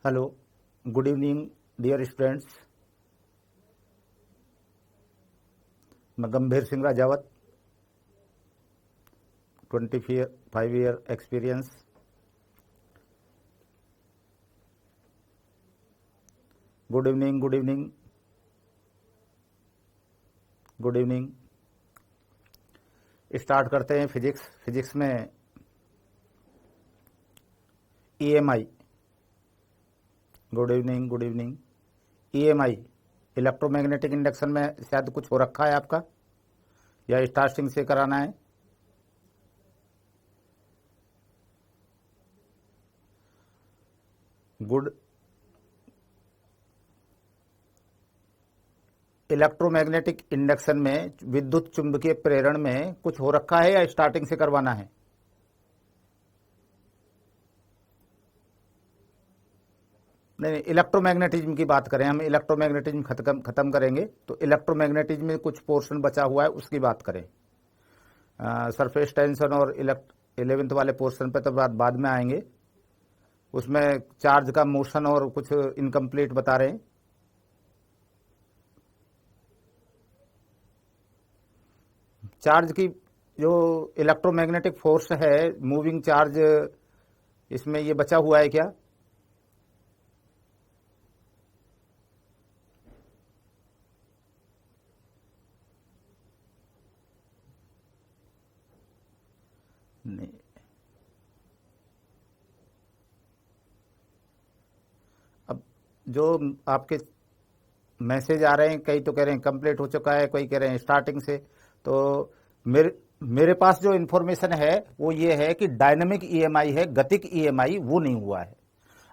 Hello, good evening dear students. मैं Gambhir Singh Rajawat, 25 year experience. Good evening, good evening, good evening. Start करते हैं physics में EMI. गुड evening, good इवनिंग। ईएमआई इलेक्ट्रोमैग्नेटिक इंडक्शन में शायद कुछ हो रखा है आपका, या स्टार्टिंग से कराना है? गुड। इलेक्ट्रोमैग्नेटिक इंडक्शन में विद्युत चुंबकीय प्रेरण में कुछ हो रखा है या स्टार्टिंग से करवाना है? नहीं, इलेक्ट्रोमैग्नेटिज्म की बात करें, हम इलेक्ट्रोमैग्नेटिज्म खत्म करेंगे, तो इलेक्ट्रोमैग्नेटिज्म में कुछ पोर्शन बचा हुआ है उसकी बात करें। सरफेस टेंशन और 11th वाले पोर्शन पे तो बाद में आएंगे। उसमें चार्ज का मोशन और कुछ इनकम्प्लीट बता रहे हैं। चार्ज की जो इलेक्ट्रोमैग्नेटिक फोर्स है, मूविंग चार्ज, इसमें ये बचा हुआ है क्या? नहीं। अब जो आपके मैसेज आ रहे हैं, कई तो कह रहे हैं कंप्लीट हो चुका है, कोई कह रहे हैं स्टार्टिंग से। तो मेरे पास जो इन्फॉर्मेशन है वो ये है कि डायनामिक ईएमआई है, गतिक ईएमआई वो नहीं हुआ है।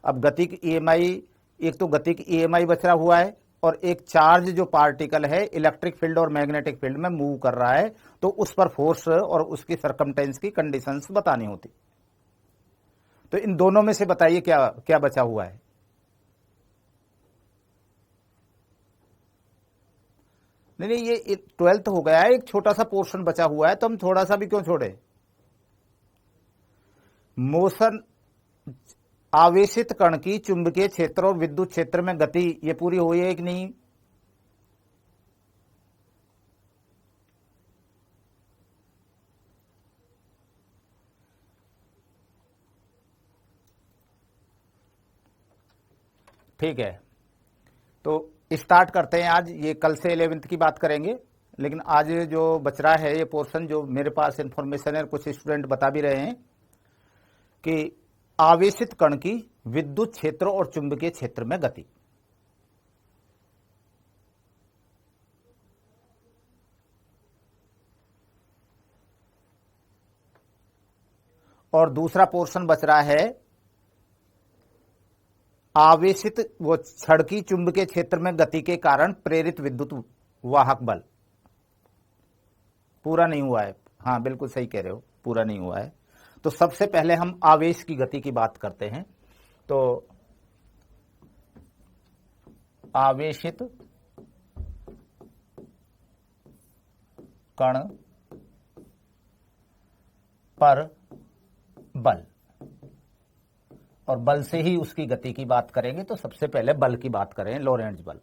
अब गतिक ईएमआई, एक तो गतिक ईएमआई बचा हुआ है और एक चार्ज जो पार्टिकल है इलेक्ट्रिक फील्ड और मैग्नेटिक फील्ड में मूव कर रहा है, तो उस पर फोर्स और उसकी सरकमटेंस की कंडीशंस बतानी होती। तो इन दोनों में से बताइए क्या क्या बचा हुआ है? नहीं नहीं, ये 12th हो गया है, एक छोटा सा पोर्शन बचा हुआ है, तो हम थोड़ा सा भी क्यों छोड़े? मोशन, आवेशित कण की चुंबकीय क्षेत्र और विद्युत क्षेत्र में गति, ये पूरी हुई है कि नहीं? ठीक है, तो स्टार्ट करते हैं। आज ये कल से 11th की बात करेंगे, लेकिन आज जो बच रहा है ये पोर्शन, जो मेरे पास इंफॉर्मेशन है, कुछ स्टूडेंट बता भी रहे हैं कि आवेशित कण की विद्युत क्षेत्र और चुंबकीय क्षेत्र में गति। और दूसरा पोर्शन बच रहा है आवेशित वो छड़ की चुंबकीय क्षेत्र में गति के कारण प्रेरित विद्युत वाहक बल। पूरा नहीं हुआ है। हाँ, बिल्कुल सही कह रहे हो, पूरा नहीं हुआ है। तो सबसे पहले हम आवेश की गति की बात करते हैं। तो आवेशित कण पर बल, और बल से ही उसकी गति की बात करेंगे। तो सबसे पहले बल की बात करें, लोरेंट्ज बल।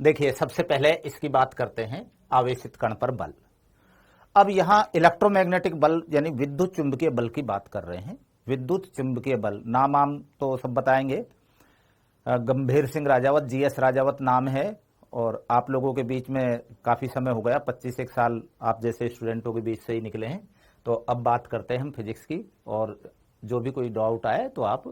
देखिए, सबसे पहले इसकी बात करते हैं आवेशित कण पर बल। अब यहां इलेक्ट्रोमैग्नेटिक बल यानी विद्युत चुंबकीय बल की बात कर रहे हैं। विद्युत चुंबकीय बल, नाम तो सब बताएंगे। गंभीर सिंह राजावत, जीएस राजावत नाम है, और आप लोगों के बीच में काफी समय हो गया, 25 साल आप जैसे स्टूडेंटों के बीच से ही निकले हैं। तो अब बात करते हैं हम फिजिक्स की, और जो भी कोई डाउट आए तो आप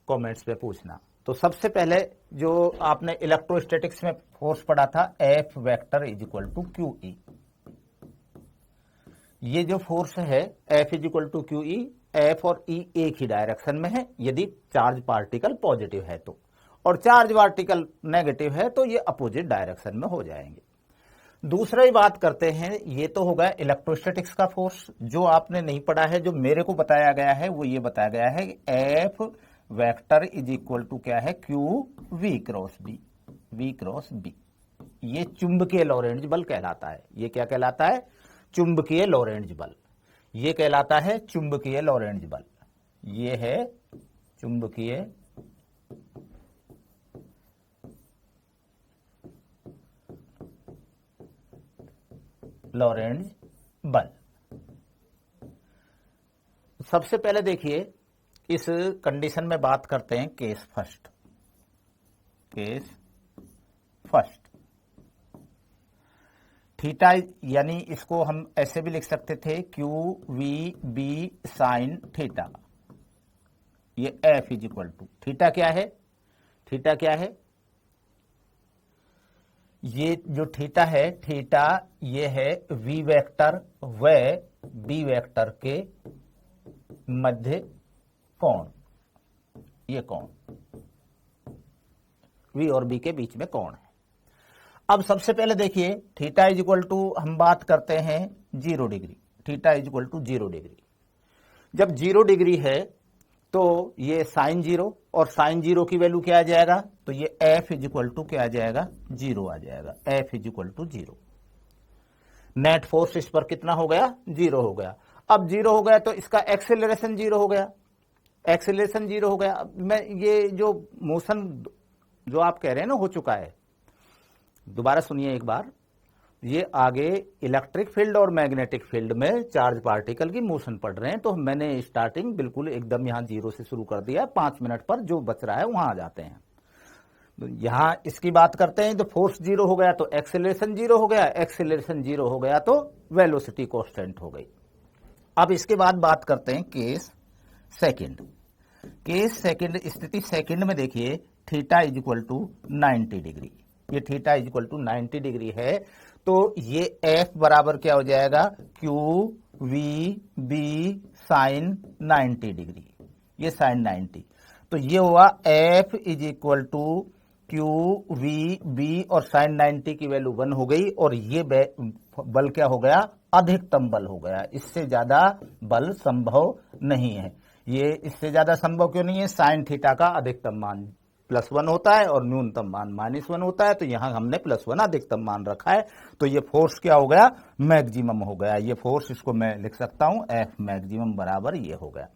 कमेंट्स पे पूछना। तो सबसे पहले जो आपने इलेक्ट्रोस्टैटिक्स में फोर्स पढ़ा था, F vector is equal to q E. ये जो फोर्स है F is equal to q E, F और ई एक ही डायरेक्शन में है यदि चार्ज पार्टिकल पॉजिटिव है तो, और चार्ज पार्टिकल नेगेटिव है तो ये अपोजिट डायरेक्शन में हो जाएंगे। दूसरा ही बात करते हैं, ये तो होगा इलेक्ट्रोस्टैटिक्स का फोर्स। जो आपने नहीं पढ़ा है, जो मेरे को बताया गया है, वो ये बताया गया है कि F vector is equal to क्या है, q v cross B, v cross B. ये चुंबकीय लॉरेंज बल कहलाता है। ये क्या कहलाता है? चुंबकीय लॉरेंज बल। ये कहलाता है चुंबकीय लॉरेंज बल। ये है चुंबकीय लॉरेंज बल। सबसे पहले देखिए, इस कंडीशन में बात करते हैं case first. Case first, theta यानी इसको हम ऐसे भी लिख सकते थे Q we B sine theta. ये F is equal to theta क्या है? थीटा क्या है? ये जो थीटा है, थीटा ये है वी वेक्टर व बी वेक्टर के मध्य कोण। ये कोण वी और बी के बीच में कोण है। अब सबसे पहले देखिए, थीटा इज इक्वल टू हम बात करते हैं 0 degree. Theta is equal to 0 degree. जब 0 डिग्री है तो ये साइन 0, और साइन 0 की वैल्यू क्या आ जाएगा? तो ये एफ इज इक्वल टू क्या आ जाएगा? 0 आ जाएगा। F is equal to 0। Net force इस पर कितना हो गया? 0 हो गया। अब 0 हो गया तो इसका एक्सेलरेशन 0 हो गया। एक्सेलरेशन 0 हो गया। अब मैं ये जो मोशन जो आप कह रहे हैं ना हो चुका है, दोबारा सुनिए एक बार। ये आगे इलेक्ट्रिक फील्ड और मैग्नेटिक फील्ड में चार्ज पार्टिकल की मोशन पड़ रहे हैं, तो मैंने स्टार्टिंग बिल्कुल एकदम यहां 0 से शुरू कर दिया। 5 मिनट पर जो बच रहा है वहां आ जाते हैं। तो यहां इसकी बात करते हैं, तो फोर्स 0 हो गया तो एक्सेलरेशन 0 हो गया। एक्सेलरेशन 0 हो गया तो वेलोसिटी कांस्टेंट हो गई। अब इसके बाद बात करते हैं केस सेकंड। केस सेकंड, स्थिति सेकंड में देखिए, theta is equal to 90 degree. ये theta is equal to 90 degree है, तो ये एफ बराबर क्या हो जाएगा? Q we B sine 90 degree. ये साइन 90, तो ये हुआ F is equal to Q we B, और साइन 90 की वैल्यू 1 हो गई, और ये बल क्या हो गया? अधिकतम बल हो गया। इससे ज्यादा बल संभव नहीं है। ये इससे ज्यादा संभव क्यों नहीं है? साइन थीटा का अधिकतम मान +1 होता है और न्यूनतम मान -1 होता है, तो यहां हमने +1 अधिकतम मान रखा है, तो ये फोर्स क्या हो गया? मैक्सिमम हो गया। ये फोर्स, इसको मैं लिख सकता हूं एफ मैक्सिमम बराबर ये हो गया।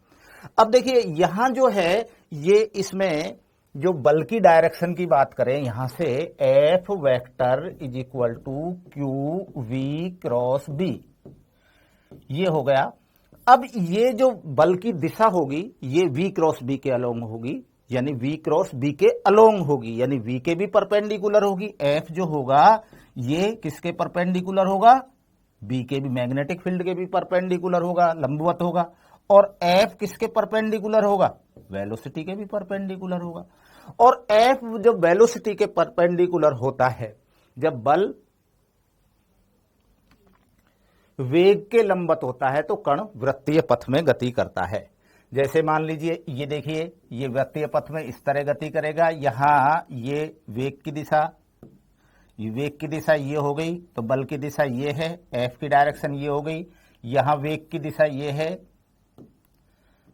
अब देखिए यहां जो है, ये इसमें जो बल की डायरेक्शन की बात करें, यहां से F vector is equal to Q v cross B, ये हो गया। अब ये जो बल की दिशा होगी, ये वी क्रॉस बी के अलोंग होगी, यानी v क्रॉस b के अलोंग होगी, यानी v के भी परपेंडिकुलर होगी। f जो होगा ये किसके परपेंडिकुलर होगा? b के भी, मैग्नेटिक फील्ड के भी परपेंडिकुलर होगा, लंबवत होगा। और f किसके परपेंडिकुलर होगा? वेलोसिटी के भी परपेंडिकुलर होगा। और f जब वेलोसिटी के परपेंडिकुलर होता है, जब बल वेग के लंबवत होता है, तो कण वृत्तीय पथ में गति करता है। जैसे मान लीजिए, ये देखिए, ये वृत्तीय पथ में इस तरह गति करेगा। यहां ये वेग की दिशा, ये हो गई, तो बल की दिशा ये है, एफ की डायरेक्शन ये हो गई। यहां वेग की दिशा ये है,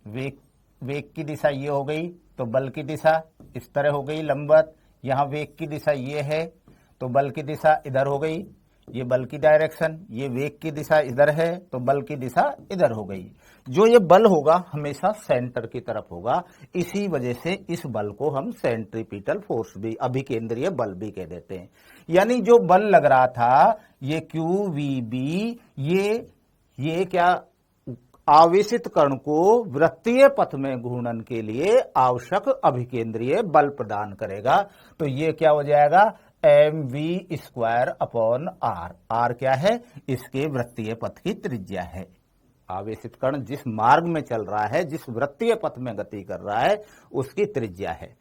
वेग की दिशा ये हो गई, तो बल की दिशा इस तरह हो गई लंबवत। यहां वेग की दिशा ये है, तो बल की दिशा इधर हो गई। ये बल की डायरेक्शन, ये वेग की दिशा इधर है, तो बल की दिशा इधर हो गई। जो ये बल होगा हमेशा सेंटर की तरफ होगा। इसी वजह से इस बल को हम सेंट्रीपिटल फोर्स भी, अभिकेंद्रीय बल भी कह देते हैं। यानी जो बल लग रहा था ये क्यू वी बी, ये क्या आवेशित कण को वृत्तीय पथ में घूर्णन के लिए आवश्यक अभिकेंद्रीय बल प्रदान करेगा। तो ये क्या हो जाएगा? mv² upon are. आर क्या है? इसके वृत्तीय पथ की त्रिज्या है। आवेशित कण जिस मार्ग में चल रहा है, जिस वृत्तीय पथ में गति कर रहा है, उसकी त्रिज्या है।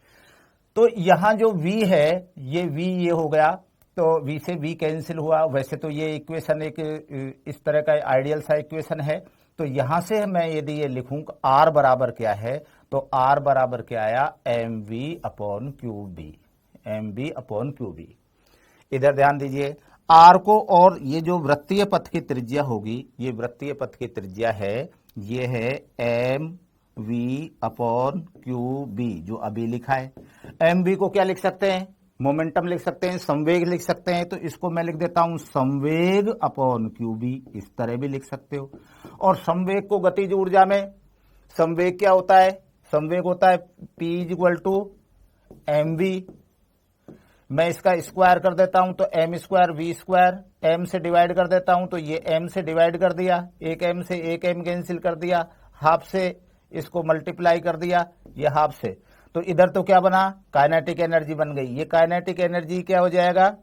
तो यहां जो v है, ये v ये हो गया, तो v से v कैंसिल हुआ। वैसे तो ये इक्वेशन एक इस तरह का आइडियल सा इक्वेशन है। तो यहां से मैं यदि ये लिखूं r बराबर क्या है, तो r बराबर क्या आया? mv upon Q B. mv upon Q B. इधर ध्यान दीजिए, r को, और ये जो वृत्तीय पथ की त्रिज्या होगी, ये वृत्तीय पथ की त्रिज्या है, ये है mv अपॉन क्यू बी, जो अभी लिखा है। mv को क्या लिख सकते हैं? मोमेंटम लिख सकते हैं, संवेग लिख सकते हैं, तो इसको मैं लिख देता हूं संवेग अपॉन क्यूबी, इस तरह भी लिख सकते हो। और संवेग को गतिज ऊर्जा में, संवेग क्या होता है, संवेग होता है P = mv। मैं इसका स्क्वायर कर देता हूं तो m² v², m से डिवाइड कर देता हूं तो ये m से डिवाइड कर दिया, एक m से एक m कैंसिल कर दिया, हाफ से इसको मल्टीप्लाई कर दिया, ये हाफ से, तो इधर तो क्या बना, काइनेटिक एनर्जी बन गई। ये काइनेटिक एनर्जी क्या हो जाएगा,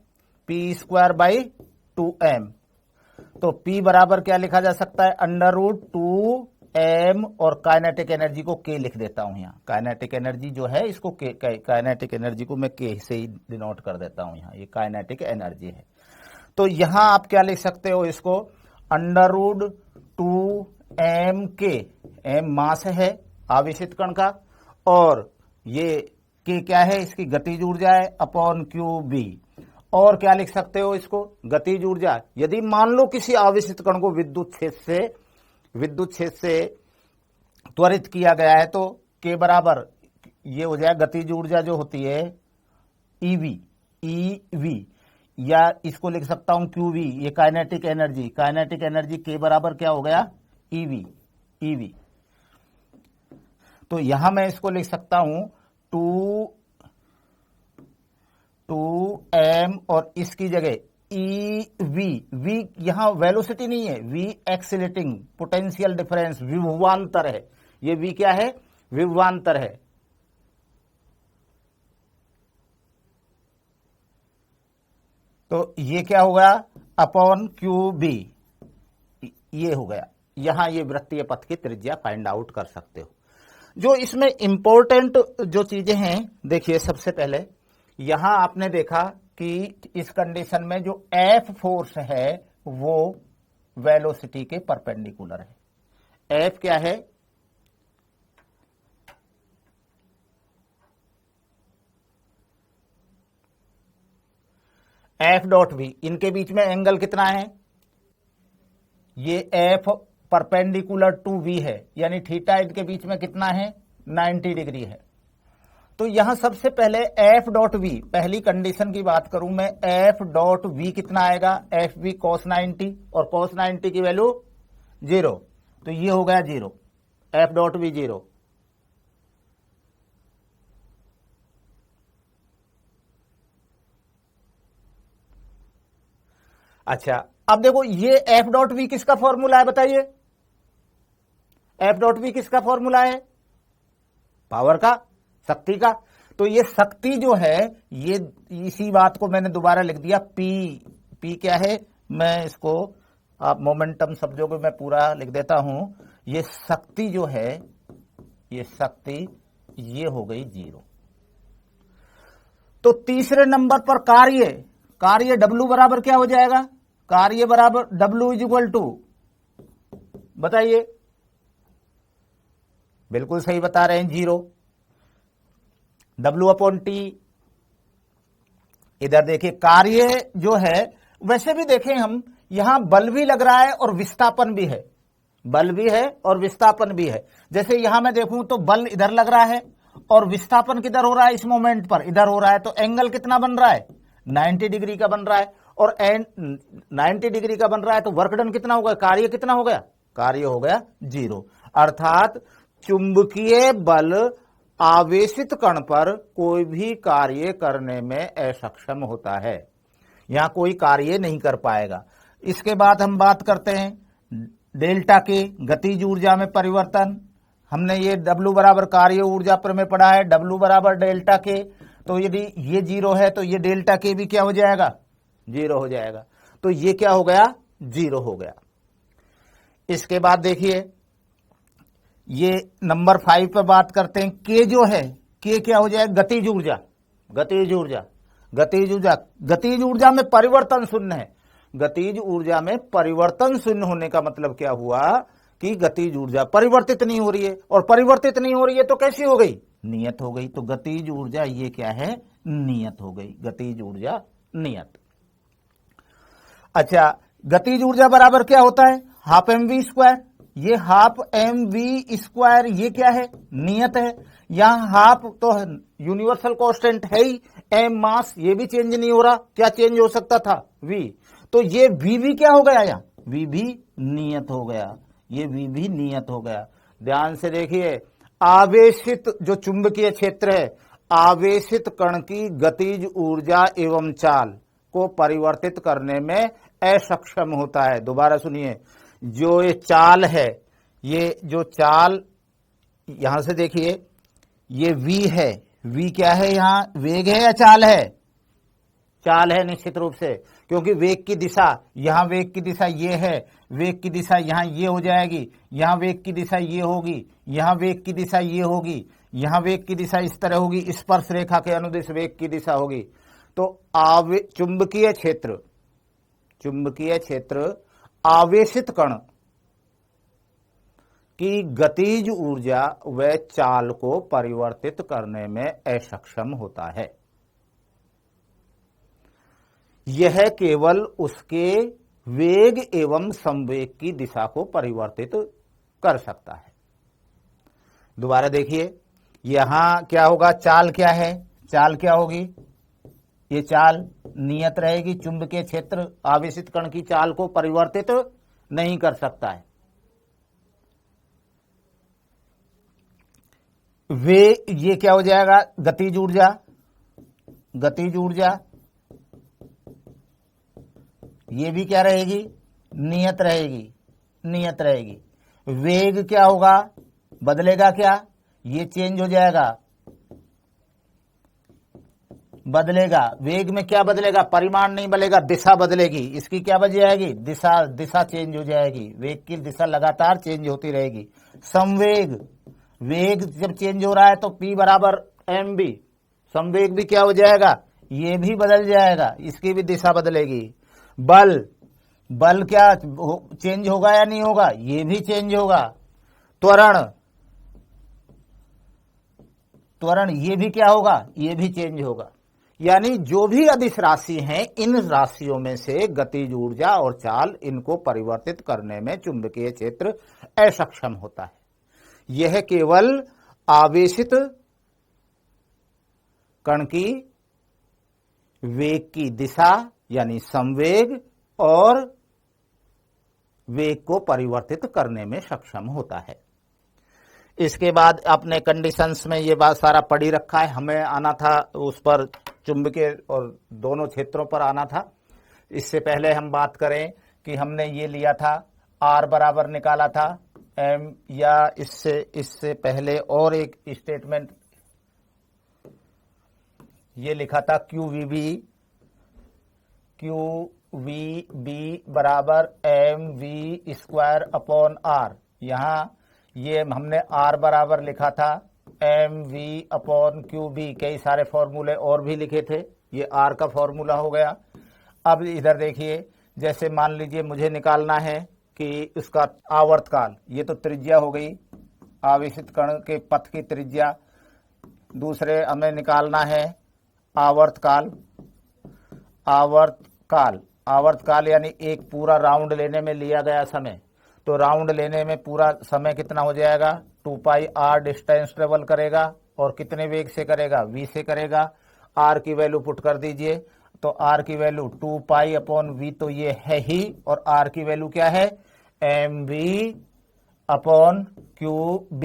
P²/2m। तो P बराबर क्या लिखा जा सकता है, √2m, और काइनेटिक एनर्जी को K लिख देता हूं यहाँ। काइनेटिक एनर्जी जो है इसको काइनेटिक एनर्जी को मैं K से ही डिनोट कर देता हूं यहाँ, ये काइनेटिक एनर्जी है। तो यहां आप क्या लिख सकते हो इसको, √2mk, m मास है आवेशित कण का, और ये K क्या है, इसकी गतिज ऊर्जा है, अपॉन QB। और क्या लिख सकते हो इसको, गतिज ऊर्जा, यदि मान लो किसी आवेशित कण को विद्युत क्षेत्र से त्वरित किया गया है तो K बराबर ये हो जाए गतिज ऊर्जा जो होती है EV, या इसको लिख सकता हूं QV, ये काइनेटिक एनर्जी K बराबर क्या हो गया, EV। तो यहां मैं इसको लिख सकता हूं 2m, और इसकी जगह EV यहां वेलोसिटी नहीं है, V एक्सीलरेटिंग पोटेंशियल डिफरेंस, विभवांतर है, ये V क्या है, विभवांतर है। तो ये क्या हो गया, अपॉन QB, ये हो गया। यहां ये वृत्तीय पथ की त्रिज्या फाइंड आउट कर सकते हो। जो इसमें इंपॉर्टेंट जो चीजें हैं, देखिए सबसे पहले यहां आपने देखा कि इस कंडीशन में जो F फोर्स है वो वेलोसिटी के परपेंडिकुलर है। F क्या है, F.V, इनके बीच में एंगल कितना है, ये F परपेंडिकुलर टू V है, यानी थीटा इनके बीच में कितना है, 90 डिग्री है। तो यहां सबसे पहले F.V, पहली कंडीशन की बात करूं मैं, F.V कितना आएगा, FV cos 90, और cos 90 की वैल्यू 0, तो ये हो गया 0, F.V 0। अच्छा, अब देखो ये F.V किसका फॉर्मूला है, बताइए, F.V किसका फॉर्मूला है, पावर का, शक्ति का। तो ये शक्ति जो है, ये इसी बात को मैंने दोबारा लिख दिया, P क्या है, मैं इसको आप मोमेंटम शब्दों को मैं पूरा लिख देता हूं। ये शक्ति जो है, ये शक्ति ये हो गई 0। तो तीसरे नंबर पर कार्य W बराबर क्या हो जाएगा, कार्य बराबर W = बताइए, बिल्कुल सही बता रहे हैं, 0, W/T। इधर देखिए कार्य जो है, वैसे भी देखें हम, यहां बल भी लग रहा है और विस्थापन भी है, बल भी है और विस्थापन भी है। जैसे यहां मैं देखूं तो बल इधर लग रहा है और विस्थापन किधर हो रहा है, इस मोमेंट पर इधर हो रहा है, तो एंगल कितना बन रहा है, 90 डिग्री का बन रहा है, और 90 डिग्री का बन रहा है, तो वर्क डन कितना होगा, कार्य कितना हो गया, कार्य हो गया 0। अर्थात चुंबकीय बल आवेशित कण पर कोई भी कार्य करने में असक्षम होता है, यहां कोई कार्य नहीं कर पाएगा। इसके बाद हम बात करते हैं डेल्टा के, गतिज ऊर्जा में परिवर्तन। हमने ये W बराबर कार्य ऊर्जा पर में पढ़ा है, W बराबर डेल्टा के। तो यदि ये 0 है तो ये डेल्टा के भी क्या हो जाएगा, 0 हो जाएगा। तो ये क्या हो गया, 0 हो गया। इसके बाद देखिए ये नंबर 5 पर बात करते हैं। K जो है, K क्या हो जाएगा, गतिज ऊर्जा में परिवर्तन शून्य है। गतिज ऊर्जा में परिवर्तन शून्य होने का मतलब क्या हुआ कि गतिज ऊर्जा परिवर्तित नहीं हो रही है, और परिवर्तित नहीं हो रही है तो कैसी हो गई, नियत हो गई। तो गतिज ऊर्जा ये क्या है, नियत हो गई, गतिज ऊर्जा नियत। अच्छा, गतिज ऊर्जा बराबर क्या होता है, ½ mv², ये हाफ एम वी स्क्वायर, ये क्या है, नियत है। यहां हाफ तो यूनिवर्सल कांस्टेंट है ही, एम मास, ये भी चेंज नहीं हो रहा, क्या चेंज हो सकता था, वी। तो ये वी भी क्या हो गया, यहाँ वी भी नियत हो गया, ये वी भी नियत हो गया। ध्यान से देखिए, आवेशित जो चुंबकीय क्षेत्र है, आवेशित कण की गतिज ऊर्जा एवं चाल को परिवर्तित करने में असक्षम होता है। दोबारा सुनिए, जो ये चाल है, ये जो चाल यहां से देखिए, ये v है, v क्या है, यहां वेग है या चाल है, चाल है निश्चित रूप से, क्योंकि वेग की दिशा, यहां वेग की दिशा ये है, वेग की दिशा यहां ये हो जाएगी, यहां वेग की दिशा ये होगी, यहां वेग की दिशा ये होगी, यहां वेग की दिशा इस तरह होगी, स्पर्श रेखा के अनुदिश वेग की दिशा होगी। तो चुंबकीय क्षेत्र आवेशित कण की गतिज ऊर्जा व चाल को परिवर्तित करने में असक्षम होता है। यह केवल उसके वेग एवं संवेग की दिशा को परिवर्तित कर सकता है। दोबारा देखिए, यहां क्या होगा, चाल क्या है, चाल क्या होगी, ये चाल नियत रहेगी। चुंबकीय क्षेत्र आवेशित कण की चाल को परिवर्तित नहीं कर सकता है। वे ये क्या हो जाएगा, गतिज ऊर्जा, गतिज ऊर्जा ये भी क्या रहेगी, नियत रहेगी, नियत रहेगी। वेग क्या होगा, बदलेगा क्या, ये चेंज हो जाएगा, बदलेगा। वेग में क्या बदलेगा, परिमाण नहीं बदलेगा, दिशा बदलेगी। इसकी क्या बदल जाएगी, दिशा, दिशा चेंज हो जाएगी। वेग की दिशा लगातार चेंज होती रहेगी। संवेग, वेग जब चेंज हो रहा है तो P बराबर mv, संवेग भी क्या हो जाएगा, ये भी बदल जाएगा, इसकी भी दिशा बदलेगी। बल, बल क्या चेंज होगा या नहीं होगा, ये भी चेंज होगा। त्वरण, त्वरण ये भी क्या होगा, ये भी चेंज होगा। यानी जो भी अदिश राशि हैं, इन राशियों में से गतिज ऊर्जा और चाल, इनको परिवर्तित करने में चुंबकीय क्षेत्र असक्षम होता है। यह केवल आवेशित कण की वेग की दिशा यानी संवेग और वेग को परिवर्तित करने में सक्षम होता है। इसके बाद अपने कंडीशंस में ये बात सारा पढ़ी रखा है, हमें आना था उस पर, चुंबकीय और दोनों क्षेत्रों पर आना था। इससे पहले हम बात करें कि हमने ये लिया था, R बराबर निकाला था M, या इससे पहले और एक स्टेटमेंट ये लिखा था QVB बराबर mv स्क्वायर अपॉन R। यहाँ ये हमने R बराबर लिखा था mv अपॉन QB, कई सारे फॉर्मूले और भी लिखे थे, ये R का फॉर्मूला हो गया। अब इधर देखिए, जैसे मान लीजिए मुझे निकालना है कि उसका आवर्तकाल, ये तो त्रिज्या हो गई, आवेशित कण के पथ की त्रिज्या। दूसरे हमें निकालना है आवर्तकाल, आवर्तकाल, आवर्तकाल यानी एक पूरा राउंड लेने में लिया गया समय। तो राउंड लेने में पूरा समय कितना हो जाएगा, 2 पाई r डिस्टेंस ट्रेवल करेगा, और कितने वेग से करेगा, v से करेगा। r की वैल्यू पुट कर दीजिए, तो r की वैल्यू 2 पाई अपॉन v तो ये है ही, और r की वैल्यू क्या है, mv अपॉन qb।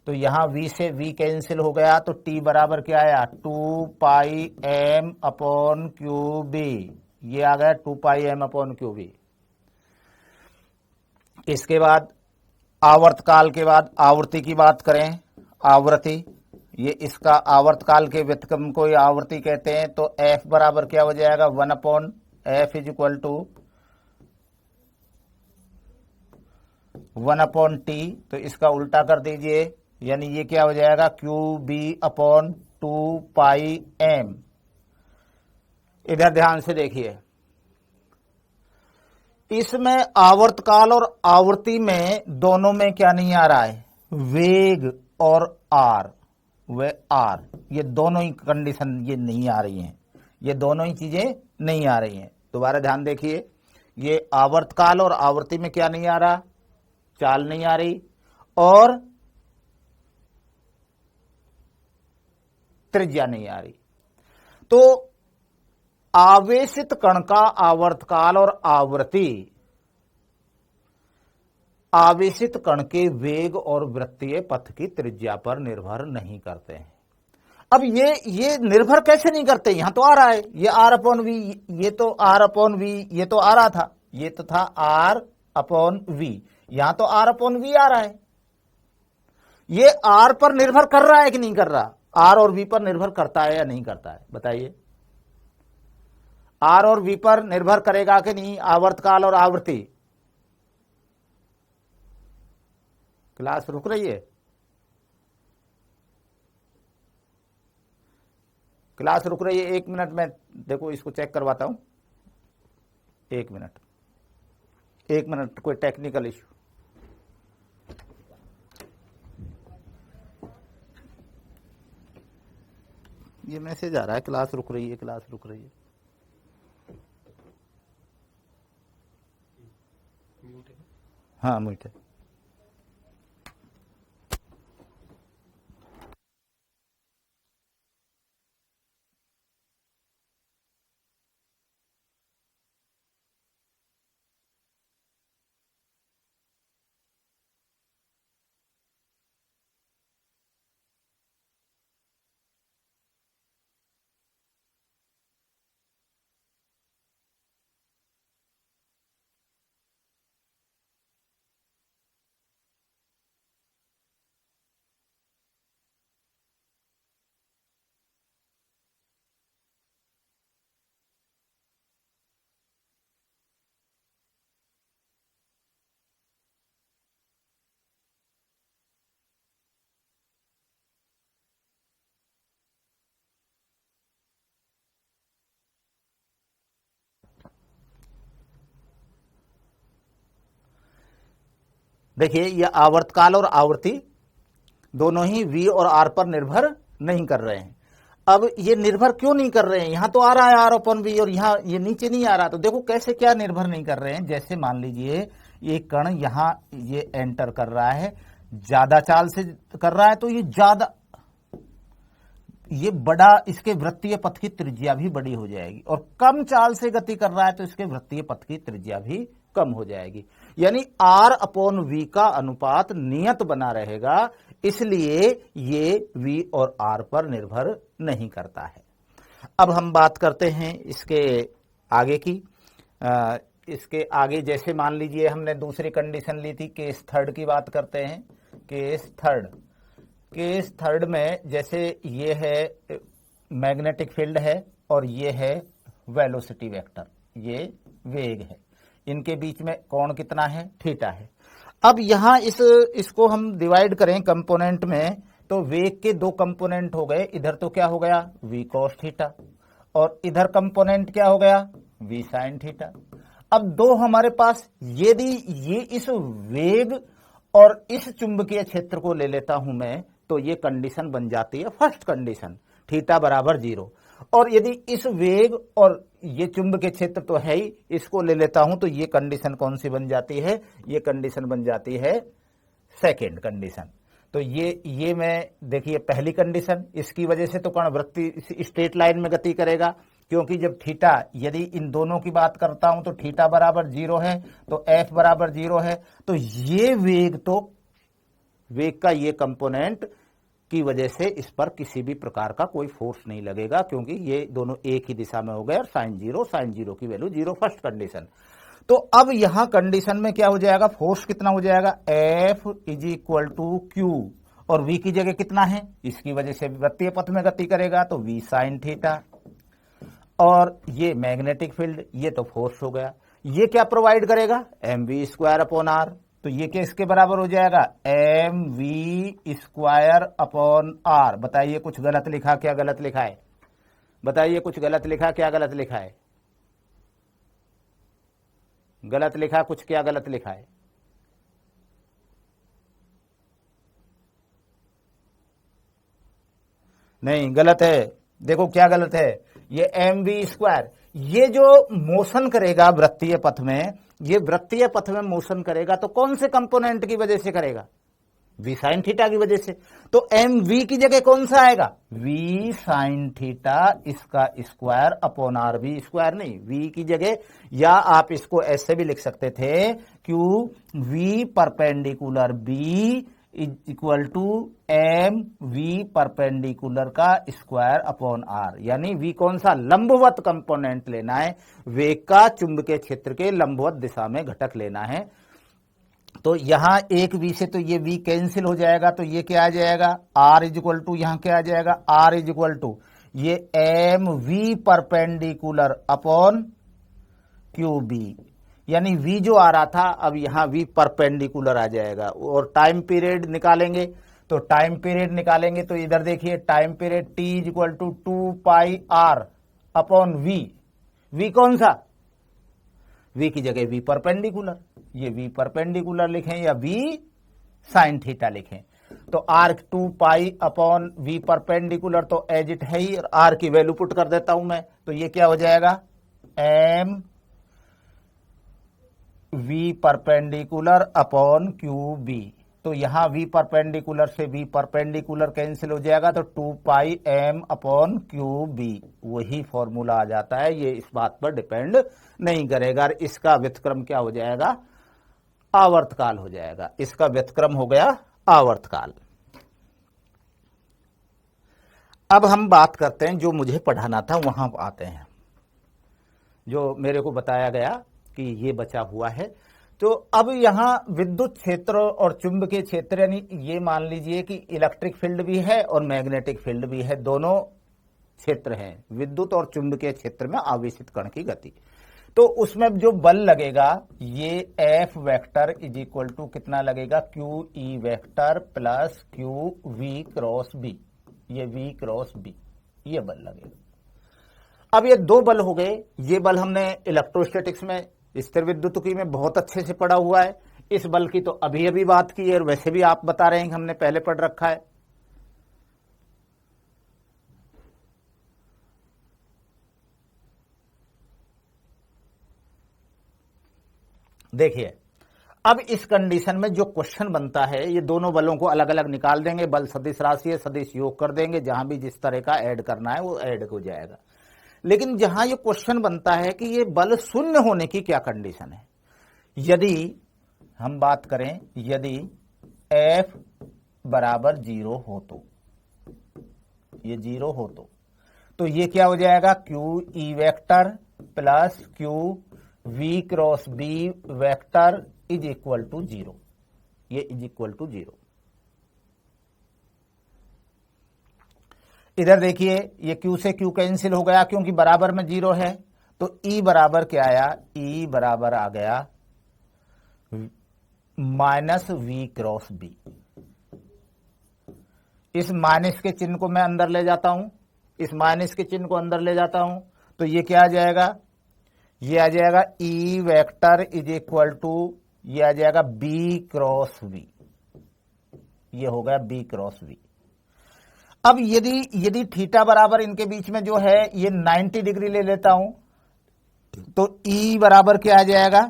तो यहां v से v कैंसिल हो गया, तो t बराबर क्या आया, 2 पाई m अपॉन qb, ये आ गया 2 पाई m अपॉन qb। इसके बाद आवर्तकाल के बाद आवृत्ति की बात करें, आवृत्ति, ये इसका आवर्तकाल के व्युत्क्रम को आवृत्ति कहते हैं। तो f बराबर क्या हो जाएगा, 1 upon f is equal to 1 upon t, तो इसका उल्टा कर दीजिए, यानी ये क्या हो जाएगा, QB अपॉन 2 पाई m। इधर ध्यान से देखिए, इसमें आवर्तकाल और आवृत्ति में दोनों में क्या नहीं आ रहा है, वेग और r, ये दोनों ही कंडीशन ये नहीं आ रही हैं, ये दोनों ही चीजें नहीं आ रही हैं। दोबारा ध्यान देखिए, ये आवर्तकाल और आवृत्ति में क्या नहीं आ रहा, चाल नहीं आ रही और त्रिज्या नहीं आ रही। तो आवेशित कण का आवर्तकाल और आवृत्ति आवेशित कण के वेग और वृत्तीय पथ की त्रिज्या पर निर्भर नहीं करते हैं। अब ये निर्भर कैसे नहीं करते? यहां तो आ रहा है ये आर अपॉन वी, ये तो आर अपॉन वी, ये तो आ रहा था, ये तो था आर अपॉन वी, यहां तो आर अपॉन वी आ रहा है। ये आर पर निर्भर कर रहा है कि नहीं कर रहा? आर और वी पर निर्भर करता है या नहीं करता है? बताइए। आर और वी पर निर्भर करेगा कि नहीं आवर्तकाल और आवृत्ति? क्लास रुक रही है? क्लास रुक रही है? 1 मिनट में देखो इसको चेक करवाता हूं। 1 मिनट, 1 मिनट, कोई टेक्निकल इश्यू। ये मैसेज आ रहा है क्लास रुक रही है, क्लास रुक रही है। हाँ म्यूट है। देखिए ये आवर्तकाल और आवृत्ति दोनों ही वी और आर पर निर्भर नहीं कर रहे हैं। अब ये निर्भर क्यों नहीं कर रहे हैं? यहां तो आ रहा है आर अपॉन वी और यहां ये नीचे नहीं आ रहा। तो देखो कैसे क्या निर्भर नहीं कर रहे हैं। जैसे मान लीजिए ये कण यहां ये एंटर कर रहा है, ज्यादा चाल से कर रहा है तो ये बड़ा, इसके वृत्तीय पथ की त्रिज्या भी बड़ी हो जाएगी, और कम चाल से गति कर रहा है तो इसके वृत्तीय पथ की त्रिज्या भी कम हो जाएगी। यानी आर अपॉन वी का अनुपात नियत बना रहेगा, इसलिए ये वी और आर पर निर्भर नहीं करता है। अब हम बात करते हैं इसके आगे की। इसके आगे जैसे मान लीजिए हमने दूसरी कंडीशन ली थी, केस थर्ड की बात करते हैं। केस थर्ड में जैसे ये है मैग्नेटिक फील्ड है और ये है वेलोसिटी वेक्टर, ये वेग है, इनके बीच में कोण कितना है? थीटा है। अब यहां इसको हम डिवाइड करें कंपोनेंट में, तो वेग के 2 कंपोनेंट हो गए। इधर तो क्या हो गया? v cos थीटा, और इधर कंपोनेंट क्या हो गया? v sin theta. अब दो हमारे पास, यदि ये इस वेग और इस चुंबकीय क्षेत्र को ले लेता हूं मैं, तो ये कंडीशन बन जाती है फर्स्ट कंडीशन, थीटा बराबर 0। और यदि इस वेग और ये चुंबकीय क्षेत्र तो है ही, इसको ले लेता हूं तो ये कंडीशन कौन सी बन जाती है? ये कंडीशन बन जाती है सेकेंड कंडीशन। तो ये मैं देखिए पहली कंडीशन, इसकी वजह से तो कण वृत्ति स्ट्रेट लाइन में गति करेगा, क्योंकि जब थीटा, यदि इन दोनों की बात करता हूं तो थीटा बराबर 0 है, तो एफ बराबर 0 है, तो ये वेग का ये कंपोनेंट की वजह से इस पर किसी भी प्रकार का कोई फोर्स नहीं लगेगा, क्योंकि ये दोनों एक ही दिशा में हो गए, और साइन जीरो की वैल्यू 0, फर्स्ट कंडीशन। तो अब यहां कंडीशन में क्या हो जाएगा? फोर्स कितना हो जाएगा? F is equal to q, और V की जगह कितना है? इसकी वजह से वृत्तीय पथ में गति करेगा तो V साइन थीटा, और ये मैग्नेटिक फील्ड, ये तो फोर्स हो गया। ये क्या प्रोवाइड करेगा? mv² upon are. तो ये किसके बराबर हो जाएगा? mv² upon are. बताइए कुछ गलत लिखा, क्या गलत लिखा है? बताइए कुछ गलत लिखा, क्या गलत लिखा है? गलत लिखा कुछ, क्या गलत लिखा है? नहीं गलत है। देखो क्या गलत है, ये mv², ये जो मोशन करेगा वृत्तीय पथ में, ये वृत्तीय पथ में मोशन करेगा तो कौन से कंपोनेंट की वजह से करेगा? v साइन थीटा की वजह से। तो एम वी की जगह कौन सा आएगा? v साइन थीटा इसका square upon r, v square नहीं, v की जगह, या आप इसको ऐसे भी लिख सकते थे q v perpendicular b is equal to m v perpendicular का स्क्वायर अपॉन आर। यानी v कौन सा? लंबवत कंपोनेंट लेना है, वेग का चुंबकीय क्षेत्र के लंबवत दिशा में घटक लेना है। तो यहां एक v से तो ये v कैंसिल हो जाएगा, तो ये क्या आ जाएगा? r इज इक्वल टू, यहां क्या आ जाएगा? r इज इक्वल टू ये m v perpendicular upon Q B, यानी v जो आ रहा था अब यहां v परपेंडिकुलर आ जाएगा। और टाइम पीरियड निकालेंगे, तो टाइम पीरियड निकालेंगे तो इधर देखिए time period t is equal to 2 pi r upon v कौन सा? v की जगह v परपेंडिकुलर, ये v परपेंडिकुलर लिखें या v साइन थीटा लिखें। तो r 2 pi upon v perpendicular तो एज इट है ही, और r की वैल्यू पुट कर देता हूं मैं, तो ये क्या हो जाएगा? m v perpendicular upon Q B. तो यहां v परपेंडिकुलर से v परपेंडिकुलर कैंसिल हो जाएगा, तो 2 pi m upon Q B, वही फॉर्मूला आ जाता है। ये इस बात पर डिपेंड नहीं करेगा। इसका व्युत्क्रम क्या हो जाएगा? आवर्तकाल हो जाएगा। इसका व्युत्क्रम हो गया आवर्तकाल। अब हम बात करते हैं जो मुझे पढ़ाना था, वहां आते हैं। जो मेरे को बताया गया कि ये बचा हुआ है, तो अब यहां विद्युत क्षेत्र और चुंबकीय क्षेत्र, यानी ये मान लीजिए कि इलेक्ट्रिक फील्ड भी है और मैग्नेटिक फील्ड भी है, दोनों क्षेत्र हैं विद्युत और चुंबकीय क्षेत्र में आवेशित कण की गति। तो उसमें जो बल लगेगा ये F vector is equal to कितना लगेगा? Q E vector plus q v cross B, ये वी क्रॉस बी, ये बल लगेगा। अब ये दो बल हो गए। ये बल हमने इलेक्ट्रोस्टैटिक्स में, स्थिर विद्युतिकी में बहुत अच्छे से पढ़ा हुआ है। इस बल की तो अभी अभी बात की है, और वैसे भी आप बता रहे हैं कि हमने पहले पढ़ रखा है। देखिए अब इस कंडीशन में जो क्वेश्चन बनता है, ये दोनों बलों को अलग अलग निकाल देंगे, बल सदिश राशि है, सदिश योग कर देंगे, जहां भी जिस तरह का ऐड करना है वो ऐड हो जाएगा। लेकिन जहां ये क्वेश्चन बनता है कि ये बल शून्य होने की क्या कंडीशन है, यदि हम बात करें, यदि F बराबर 0 हो तो, ये 0 हो तो ये क्या हो जाएगा? Q E vector plus q v cross B vector is equal to 0, ये इज इक्वल टू 0। इधर देखिए ये Q से Q कैंसिल हो गया क्योंकि बराबर में 0 है, तो E बराबर क्या आया? E बराबर आ गया माइनस वी क्रॉस बी। इस माइनस के चिन्ह को मैं अंदर ले जाता हूं, इस माइनस के चिन्ह को अंदर ले जाता हूं, तो ये क्या आ जाएगा? ये आ जाएगा E vector is equal to, ये आ जाएगा B क्रॉस V, ये हो गया B क्रॉस V। अब यदि थीटा बराबर इनके बीच में जो है ये 90 डिग्री ले लेता हूं, तो E बराबर क्या आ जाएगा?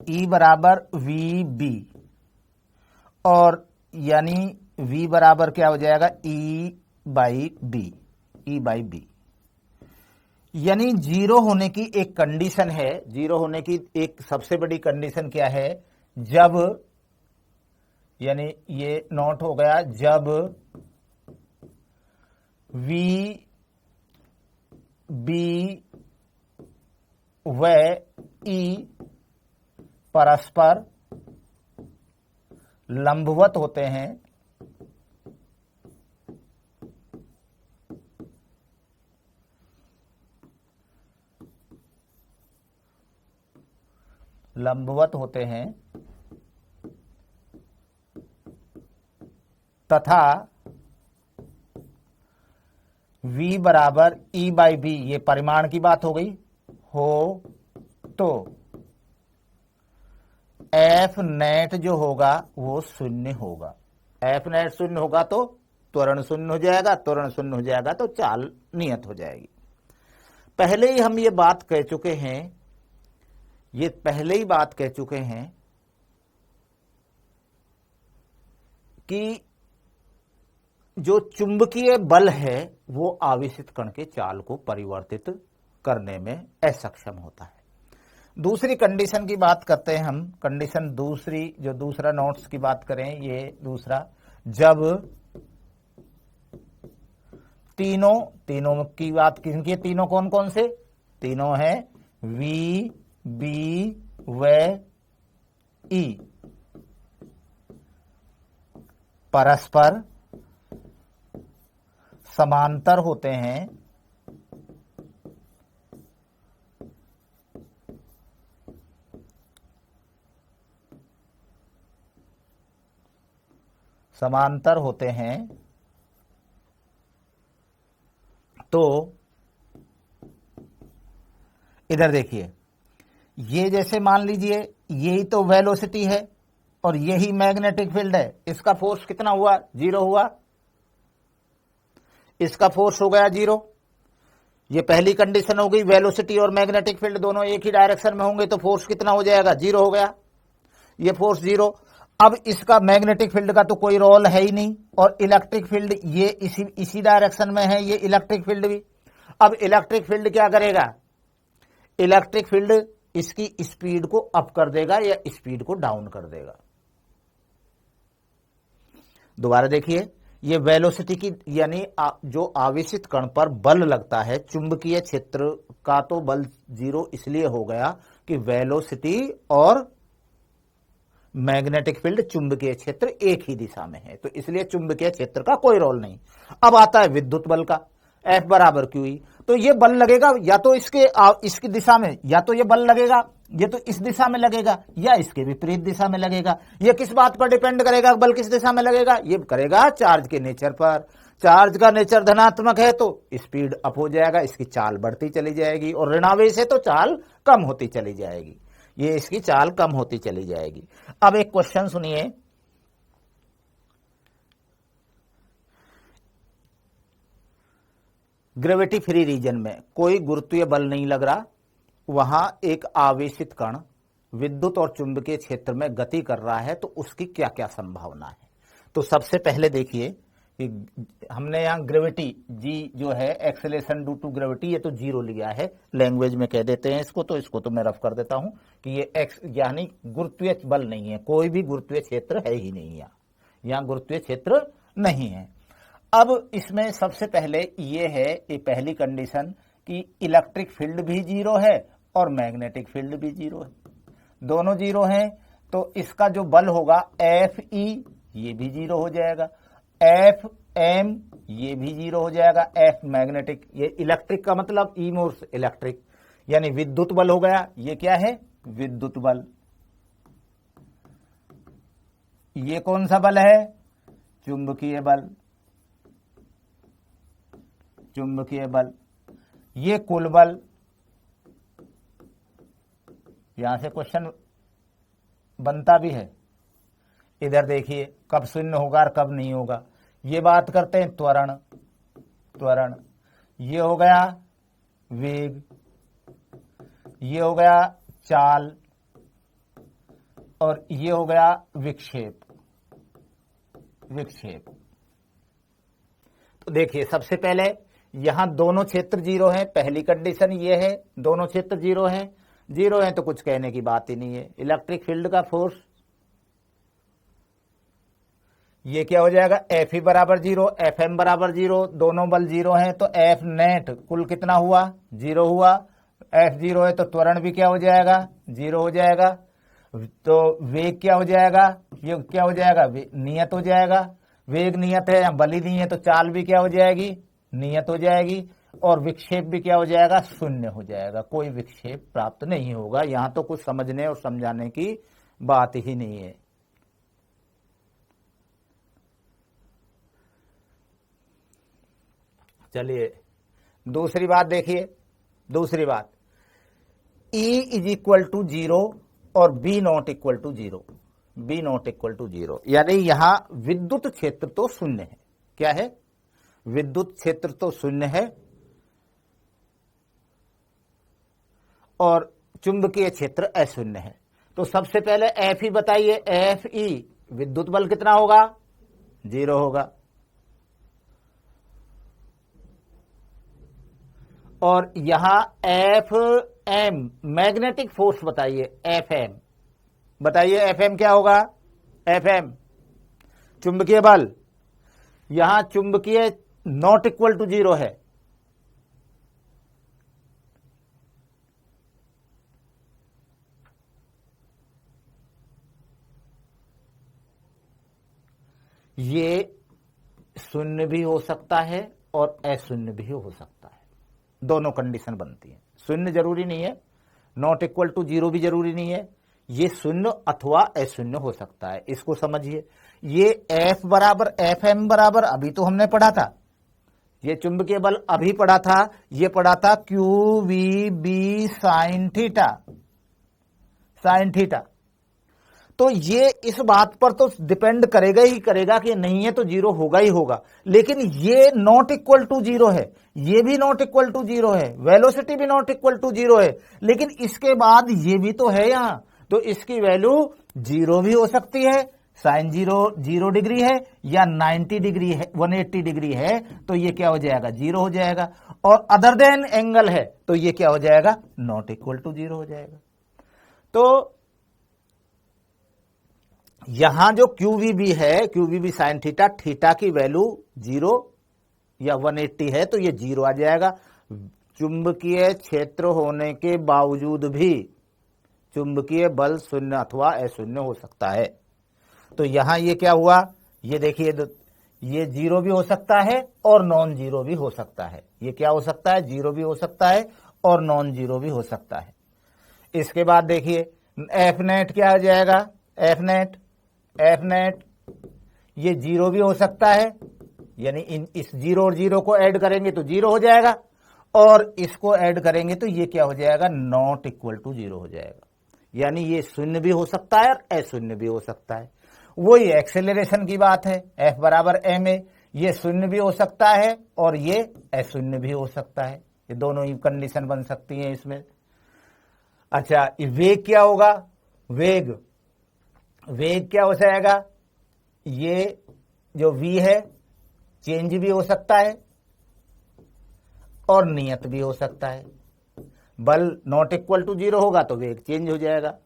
E बराबर VB, और यानी V बराबर क्या हो जाएगा? E by B, E by B. यानी 0 होने की एक कंडीशन है, 0 होने की एक सबसे बड़ी कंडीशन क्या है? जब, यानी ये नोट हो गया, जब V B व E परस्पर लंबवत होते हैं, लंबवत होते हैं तथा V बराबर E बाई बी, ये परिमाण की बात हो गई, हो तो F नेट जो होगा वो शून्य होगा। F नेट शून्य होगा तो त्वरण शून्य हो जाएगा, त्वरण शून्य हो जाएगा तो चाल नियत हो जाएगी। पहले ही हम ये बात कह चुके हैं, ये पहले ही बात कह चुके हैं कि जो चुंबकीय बल है वो आवेशित कण के चाल को परिवर्तित करने में असक्षम होता है। दूसरी कंडीशन की बात करते हैं हम, कंडीशन दूसरी, जो दूसरा नोट्स की बात करें, ये दूसरा, जब तीनों की बात किनकी है, तीनों कौन कौन से, तीनों है V, B व E परस्पर समांतर होते हैं, समांतर होते हैं, तो इधर देखिए, ये जैसे मान लीजिए यही तो वेलोसिटी है और यही मैग्नेटिक फील्ड है, इसका फोर्स कितना हुआ, 0 हुआ, इसका फोर्स हो गया 0। ये पहली कंडीशन हो गई, वेलोसिटी और मैग्नेटिक फील्ड दोनों एक ही डायरेक्शन में होंगे तो फोर्स कितना हो जाएगा, 0 हो गया, ये फोर्स 0। अब इसका मैग्नेटिक फील्ड का तो कोई रोल है ही नहीं, और इलेक्ट्रिक फील्ड ये इसी डायरेक्शन में है, ये इलेक्ट्रिक फील्ड भी। अब इलेक्ट्रिक फील्ड क्या करेगा, इलेक्ट्रिक फील्ड इसकी स्पीड को अप कर देगा या स्पीड को डाउन कर देगा। दोबारा देखिए, ये वेलोसिटी की यानी जो आवेशित कण पर बल लगता है, चुंबकीय क्षेत्र का तो बल 0 इसलिए हो गया कि वेलोसिटी और मैग्नेटिक फील्ड, चुंबकीय क्षेत्र एक ही दिशा में है, तो इसलिए चुंबकीय क्षेत्र का कोई रोल नहीं। अब आता है विद्युत बल का, F बराबर QE। तो ये बल लगेगा या तो इसकी दिशा में, या तो ये बल लगेगा, ये तो इस दिशा में लगेगा या इसके विपरीत दिशा में लगेगा। ये किस बात पर डिपेंड करेगा बल किस दिशा में लगेगा, ये करेगा चार्ज के नेचर पर। चार्ज का नेचर धनात्मक है तो स्पीड अप हो जाएगा, इसकी चाल बढ़ती चली जाएगी, और ऋणावेश है तो चाल कम होती चली जाएगी, ये इसकी चाल कम होती चली जाएगी। अब एक क्वेश्चन सुनिए, ग्रेविटी फ्री रीजन में कोई गुरुत्वीय बल नहीं लग रहा, वहां एक आवेशित कण विद्युत और चुंबकीय क्षेत्र में गति कर रहा है, तो उसकी क्या क्या संभावना है। तो सबसे पहले देखिए कि हमने यहां ग्रेविटी जी जो है, एक्सेलेरेशन ड्यू टू ग्रेविटी, ये तो 0 लिया है, लैंग्वेज में कह देते हैं इसको, तो इसको तो मैं रफ कर देता हूं कि ये एक्स यानी गुरुत्वीय बल नहीं है, कोई भी गुरुत्वीय क्षेत्र है ही नहीं, यहां गुरुत्वीय क्षेत्र नहीं है। अब इसमें सबसे पहले ये है, ये पहली कंडीशन कि इलेक्ट्रिक फील्ड भी 0 है और मैग्नेटिक फील्ड भी 0 है, दोनों 0 हैं, तो इसका जो बल होगा FE ये भी 0 हो जाएगा, FM ये भी 0 हो जाएगा, F मैग्नेटिक, ये इलेक्ट्रिक का मतलब E मोर्स इलेक्ट्रिक, यानी विद्युत बल हो गया। ये क्या है, विद्युत बल। ये कौन सा बल है, चुंबकीय बल, चुंबकीय बल। ये कुल बल, यहां से क्वेश्चन बनता भी है, इधर देखिए कब शून्य होगा और कब नहीं होगा। ये बात करते हैं त्वरण, त्वरण ये हो गया वेग, ये हो गया चाल, और ये हो गया विक्षेप, विक्षेप। तो देखिए सबसे पहले यहां दोनों क्षेत्र 0 हैं, पहली कंडीशन ये है, दोनों क्षेत्र 0 हैं, 0 है तो कुछ कहने की बात ही नहीं है। इलेक्ट्रिक फील्ड का फोर्स ये क्या हो जाएगा, FE बराबर 0, FM बराबर 0, दोनों बल 0 हैं, तो F नेट कुल कितना हुआ, 0 हुआ। F 0 है तो त्वरण भी क्या हो जाएगा, 0 हो जाएगा। तो वेग क्या हो जाएगा, ये क्या हो जाएगा, नियत हो जाएगा। वेग नियत है या बल नहीं है तो चाल भी क्या हो जाएगी, नियत हो जाएगी। और विक्षेप भी क्या हो जाएगा, शून्य हो जाएगा, कोई विक्षेप प्राप्त नहीं होगा। यहां तो कुछ समझने और समझाने की बात ही नहीं है। चलिए दूसरी बात देखिए, दूसरी बात, E इज इक्वल टू 0 और B not equal to 0, B not equal to 0, यानी यहां विद्युत क्षेत्र तो शून्य है। क्या है, विद्युत क्षेत्र तो शून्य है, और चुंबकीय क्षेत्र अशून्य है। तो सबसे पहले एफ ई बताइए, एफ ई विद्युत बल कितना होगा? 0 होगा। और यहां एफ एम मैग्नेटिक फोर्स बताइए, एफ एम बताइए, एफ एम क्या होगा? एफ एम चुंबकीय बल, यहां चुंबकीय नॉट इक्वल टू 0 है, ये शून्य भी हो सकता है और अशून्य भी हो सकता है, दोनों कंडीशन बनती है। शून्य जरूरी नहीं है, नॉट इक्वल टू 0 भी जरूरी नहीं है, ये शून्य अथवा अशून्य हो सकता है। इसको समझिए, ये एफ बराबर एफ एम बराबर अभी तो हमने पढ़ा था, ये चुंबकीय बल अभी पढ़ा था, ये पढ़ा था q we B sine theta, sine theta. तो ये इस बात पर तो डिपेंड करेगा ही करेगा कि नहीं है तो 0 होगा ही होगा, लेकिन ये नॉट इक्वल टू 0 है, ये भी नॉट इक्वल टू 0 है, वेलोसिटी भी नॉट इक्वल टू 0 है, लेकिन इसके बाद ये भी तो है यहां, तो इसकी वैल्यू 0 भी हो सकती है, साइन 0 डिग्री है या 90 डिग्री है, 180 डिग्री है, तो ये क्या हो जाएगा? 0 हो जाएगा। और अदर देन एंगल है तो ये क्या हो जाएगा? नॉट इक्वल टू 0 हो जाएगा। तो यहां जो QVB है, QVB साइन थीटा, थीटा की वैल्यू 0 या 180 है तो ये 0 आ जाएगा। चुंबकीय क्षेत्र होने के बावजूद भी चुंबकीय बल शून्य अथवा अशून्य हो सकता है। तो यहां ये क्या हुआ? ये देखिए, ये 0 भी हो सकता है और नॉन 0 भी हो सकता है। ये क्या हो सकता है? 0 भी हो सकता है और नॉन 0 भी हो सकता है। इसके बाद देखिए एफ नेट क्या हो जाएगा? एफ नेट ये 0 भी हो सकता है, यानी इस 0 और 0 को ऐड करेंगे तो 0 हो जाएगा, और इसको ऐड करेंगे तो ये क्या हो जाएगा? नॉट इक्वल टू 0 हो जाएगा। यानी ये शून्य भी हो सकता है और अशून्य भी हो सकता है। वही एक्सेलरेशन की बात है, F बराबर ma, ये शून्य भी हो सकता है और ये अशून्य भी हो सकता है, ये दोनों ही कंडीशन बन सकती हैं इसमें। अच्छा, वेग क्या होगा? वेग क्या हो जाएगा? ये जो v है चेंज भी हो सकता है और नियत भी हो सकता है। बल नॉट इक्वल टू 0 होगा तो वेग चेंज हो जाएगा।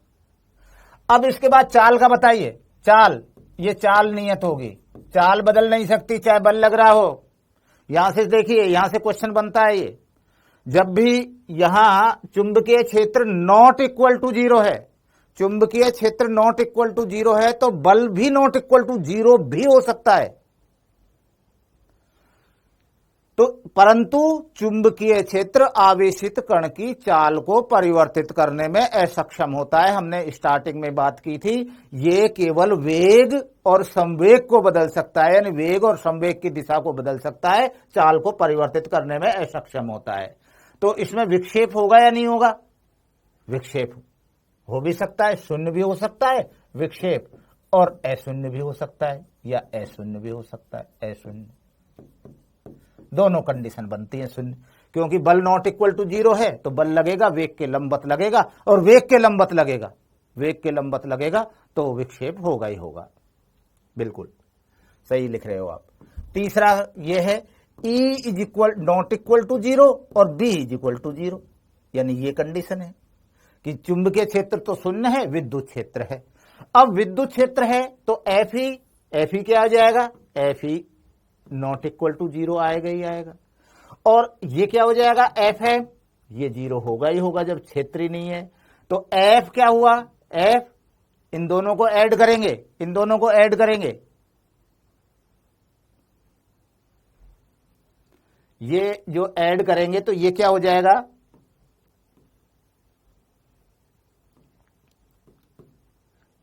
अब इसके बाद चाल का बताइए। चाल, ये चाल नियत होगी, चाल बदल नहीं सकती चाहे बल लग रहा हो। यहां से देखिए, यहां से क्वेश्चन बनता है ये, जब भी यहां चुंबकीय क्षेत्र नॉट इक्वल टू 0 है, चुंबकीय क्षेत्र नॉट इक्वल टू 0 है तो बल भी नॉट इक्वल टू 0 भी हो सकता है। तो परंतु चुंबकीय क्षेत्र आवेशित कण की चाल को परिवर्तित करने में असक्षम होता है। हमने स्टार्टिंग में बात की थी, ये केवल वेग और संवेग को बदल सकता है, यानी वेग और संवेग की दिशा को बदल सकता है, चाल को परिवर्तित करने में असक्षम होता है। तो इसमें विक्षेप होगा या नहीं होगा? विक्षेप हो भी सकता है, शून्य भी हो सकता है विक्षेप, और अशून्य भी हो सकता है या अशून्य भी हो सकता है, अशून्य, दोनों कंडीशन बनती है शून्य। क्योंकि बल नॉट इक्वल टू 0 है तो बल लगेगा वेग के लंबवत लगेगा, और वेग के लंबवत लगेगा तो विक्षेप होगा ही होगा। बिल्कुल सही लिख रहे हो आप। तीसरा ये है E is equal not equal to 0 और B इज इक्वल टू 0, यानी ये कंडीशन है कि चुंबकीय क्षेत्र तो शून्य है, विद्युत क्षेत्र है। अब विद्युत क्षेत्र है तो एफ ई क्या आ जाएगा? F E not equal to 0 आएगा ही आएगा। और ये क्या हो जाएगा? एफ है, ये 0 होगा ही होगा जब क्षेत्र ही नहीं है। तो एफ क्या हुआ? एफ, इन दोनों को ऐड करेंगे, ये जो ऐड करेंगे तो ये क्या हो जाएगा?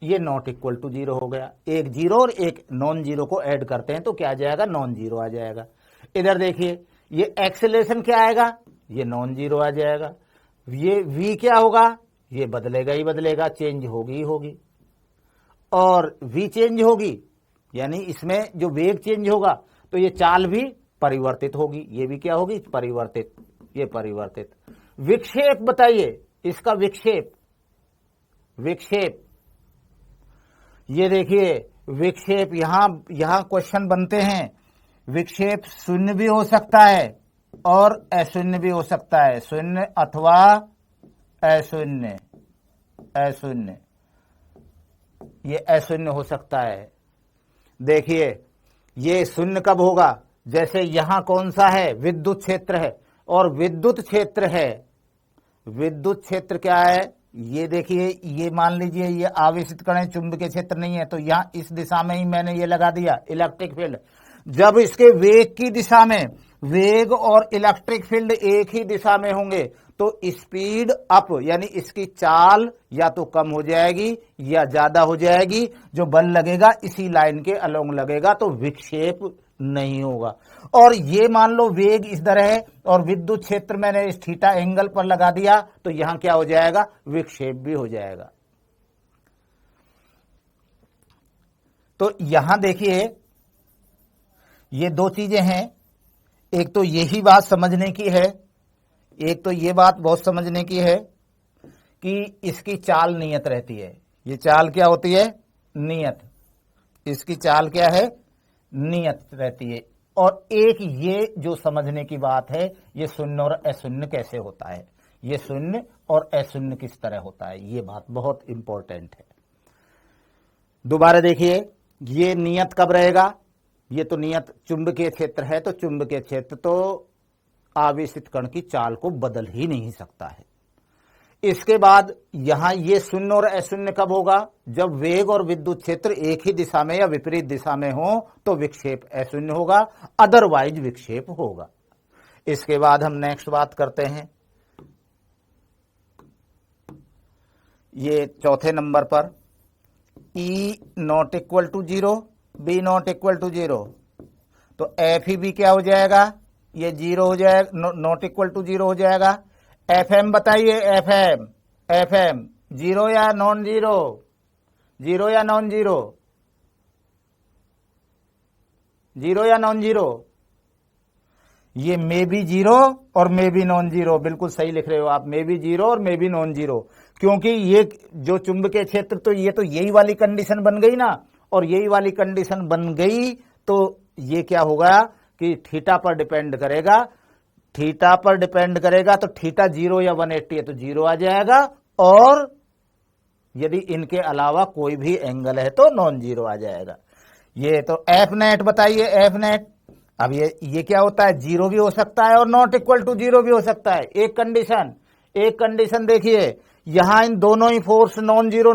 ये नॉट इक्वल टू 0 हो गया। एक 0 और एक नॉन 0 को ऐड करते हैं तो क्या आ जाएगा? नॉन 0 आ जाएगा। इधर देखिए, ये एक्सेलरेशन क्या आएगा? ये नॉन 0 आ जाएगा। ये v क्या होगा? ये बदलेगा ही बदलेगा, चेंज होगी ही होगी, और v चेंज होगी, यानी इसमें जो वेग चेंज होगा तो ये चाल भी परिवर्तित होगी, ये भी क्या होगी? परिवर्तित, ये परिवर्तित। विक्षेप बताइए, इसका विक्षेप, विक्षेप ये देखिए विक्षेप, यहां क्वेश्चन बनते हैं। विक्षेप शून्य भी हो सकता है और अशून्य भी हो सकता है, शून्य अथवा अशून्य, अशून्य, ये अशून्य हो सकता है। देखिए ये शून्य कब होगा, जैसे यहां कौन सा है, विद्युत क्षेत्र है, और विद्युत क्षेत्र है, विद्युत क्षेत्र क्या है, ये देखिए, ये मान लीजिए ये आवेशित कण है, चुंबकीय क्षेत्र नहीं है, तो यहां इस दिशा में ही मैंने ये लगा दिया इलेक्ट्रिक फील्ड। जब इसके वेग की दिशा में, वेग और इलेक्ट्रिक फील्ड एक ही दिशा में होंगे तो स्पीड अप, यानी इसकी चाल या तो कम हो जाएगी या ज्यादा हो जाएगी। जो बल लगेगा इसी लाइन के अलोंग लगेगा, तो विक्षेप नहीं होगा। और ये मान लो वेग इस तरह है और विद्युत क्षेत्र मैंने इस थीटा एंगल पर लगा दिया, तो यहां क्या हो जाएगा, विक्षेप भी हो जाएगा। तो यहां देखिए ये दो चीजें हैं, एक तो यही बात समझने की है, एक तो ये बात बहुत समझने की है कि इसकी चाल नियत रहती है। ये चाल क्या होती है, नियत, इसकी चाल क्या है, नियत रहती है। और एक ये जो समझने की बात है, ये शून्य और अशून्य कैसे होता है, ये शून्य और अशून्य किस तरह होता है, ये बात बहुत इंपॉर्टेंट है। दोबारा देखिए, ये नियत कब रहेगा, ये तो नियत चुंबकीय क्षेत्र है, तो चुंबकीय क्षेत्र तो आवेशित कण की चाल को बदल ही नहीं सकता है। इसके बाद यहां ये शून्य और अशून्य कब होगा, जब वेग और विद्युत क्षेत्र एक ही दिशा में या विपरीत दिशा में हो तो विक्षेप अशून्य होगा, अदरवाइज विक्षेप होगा। इसके बाद हम नेक्स्ट बात करते हैं, ये चौथे नंबर पर, E not equal to 0, B not equal to 0, तो एफ ही भी क्या हो जाएगा, ये 0 हो जाएगा, नॉट इक्वल टू 0 हो जाएगा। एफ एम बताइए, एफ एम, एफ एम 0 या नॉन 0, 0 या नॉन 0, 0 या नॉन 0, ये मे बी 0 और मे बी नॉन 0, बिल्कुल सही लिख रहे हो आप, मे बी 0 और मे बी नॉन 0, क्योंकि ये जो चुंबकीय क्षेत्र, तो ये तो यही वाली कंडीशन बन गई ना, और यही वाली कंडीशन बन गई तो ये क्या होगा कि थीटा पर डिपेंड करेगा, थीटा पर डिपेंड करेगा, तो थीटा 0 या 180 है तो 0 आ जाएगा, और यदि इनके अलावा कोई भी एंगल है तो नॉन 0 आ जाएगा। ये तो एफ नेट बताइए, एफ नेट, अब ये क्या होता है, 0 भी हो सकता है और नॉट इक्वल टू 0 भी हो सकता है। एक कंडीशन देखिए, यहां इन दोनों ही फोर्स नॉन जीरो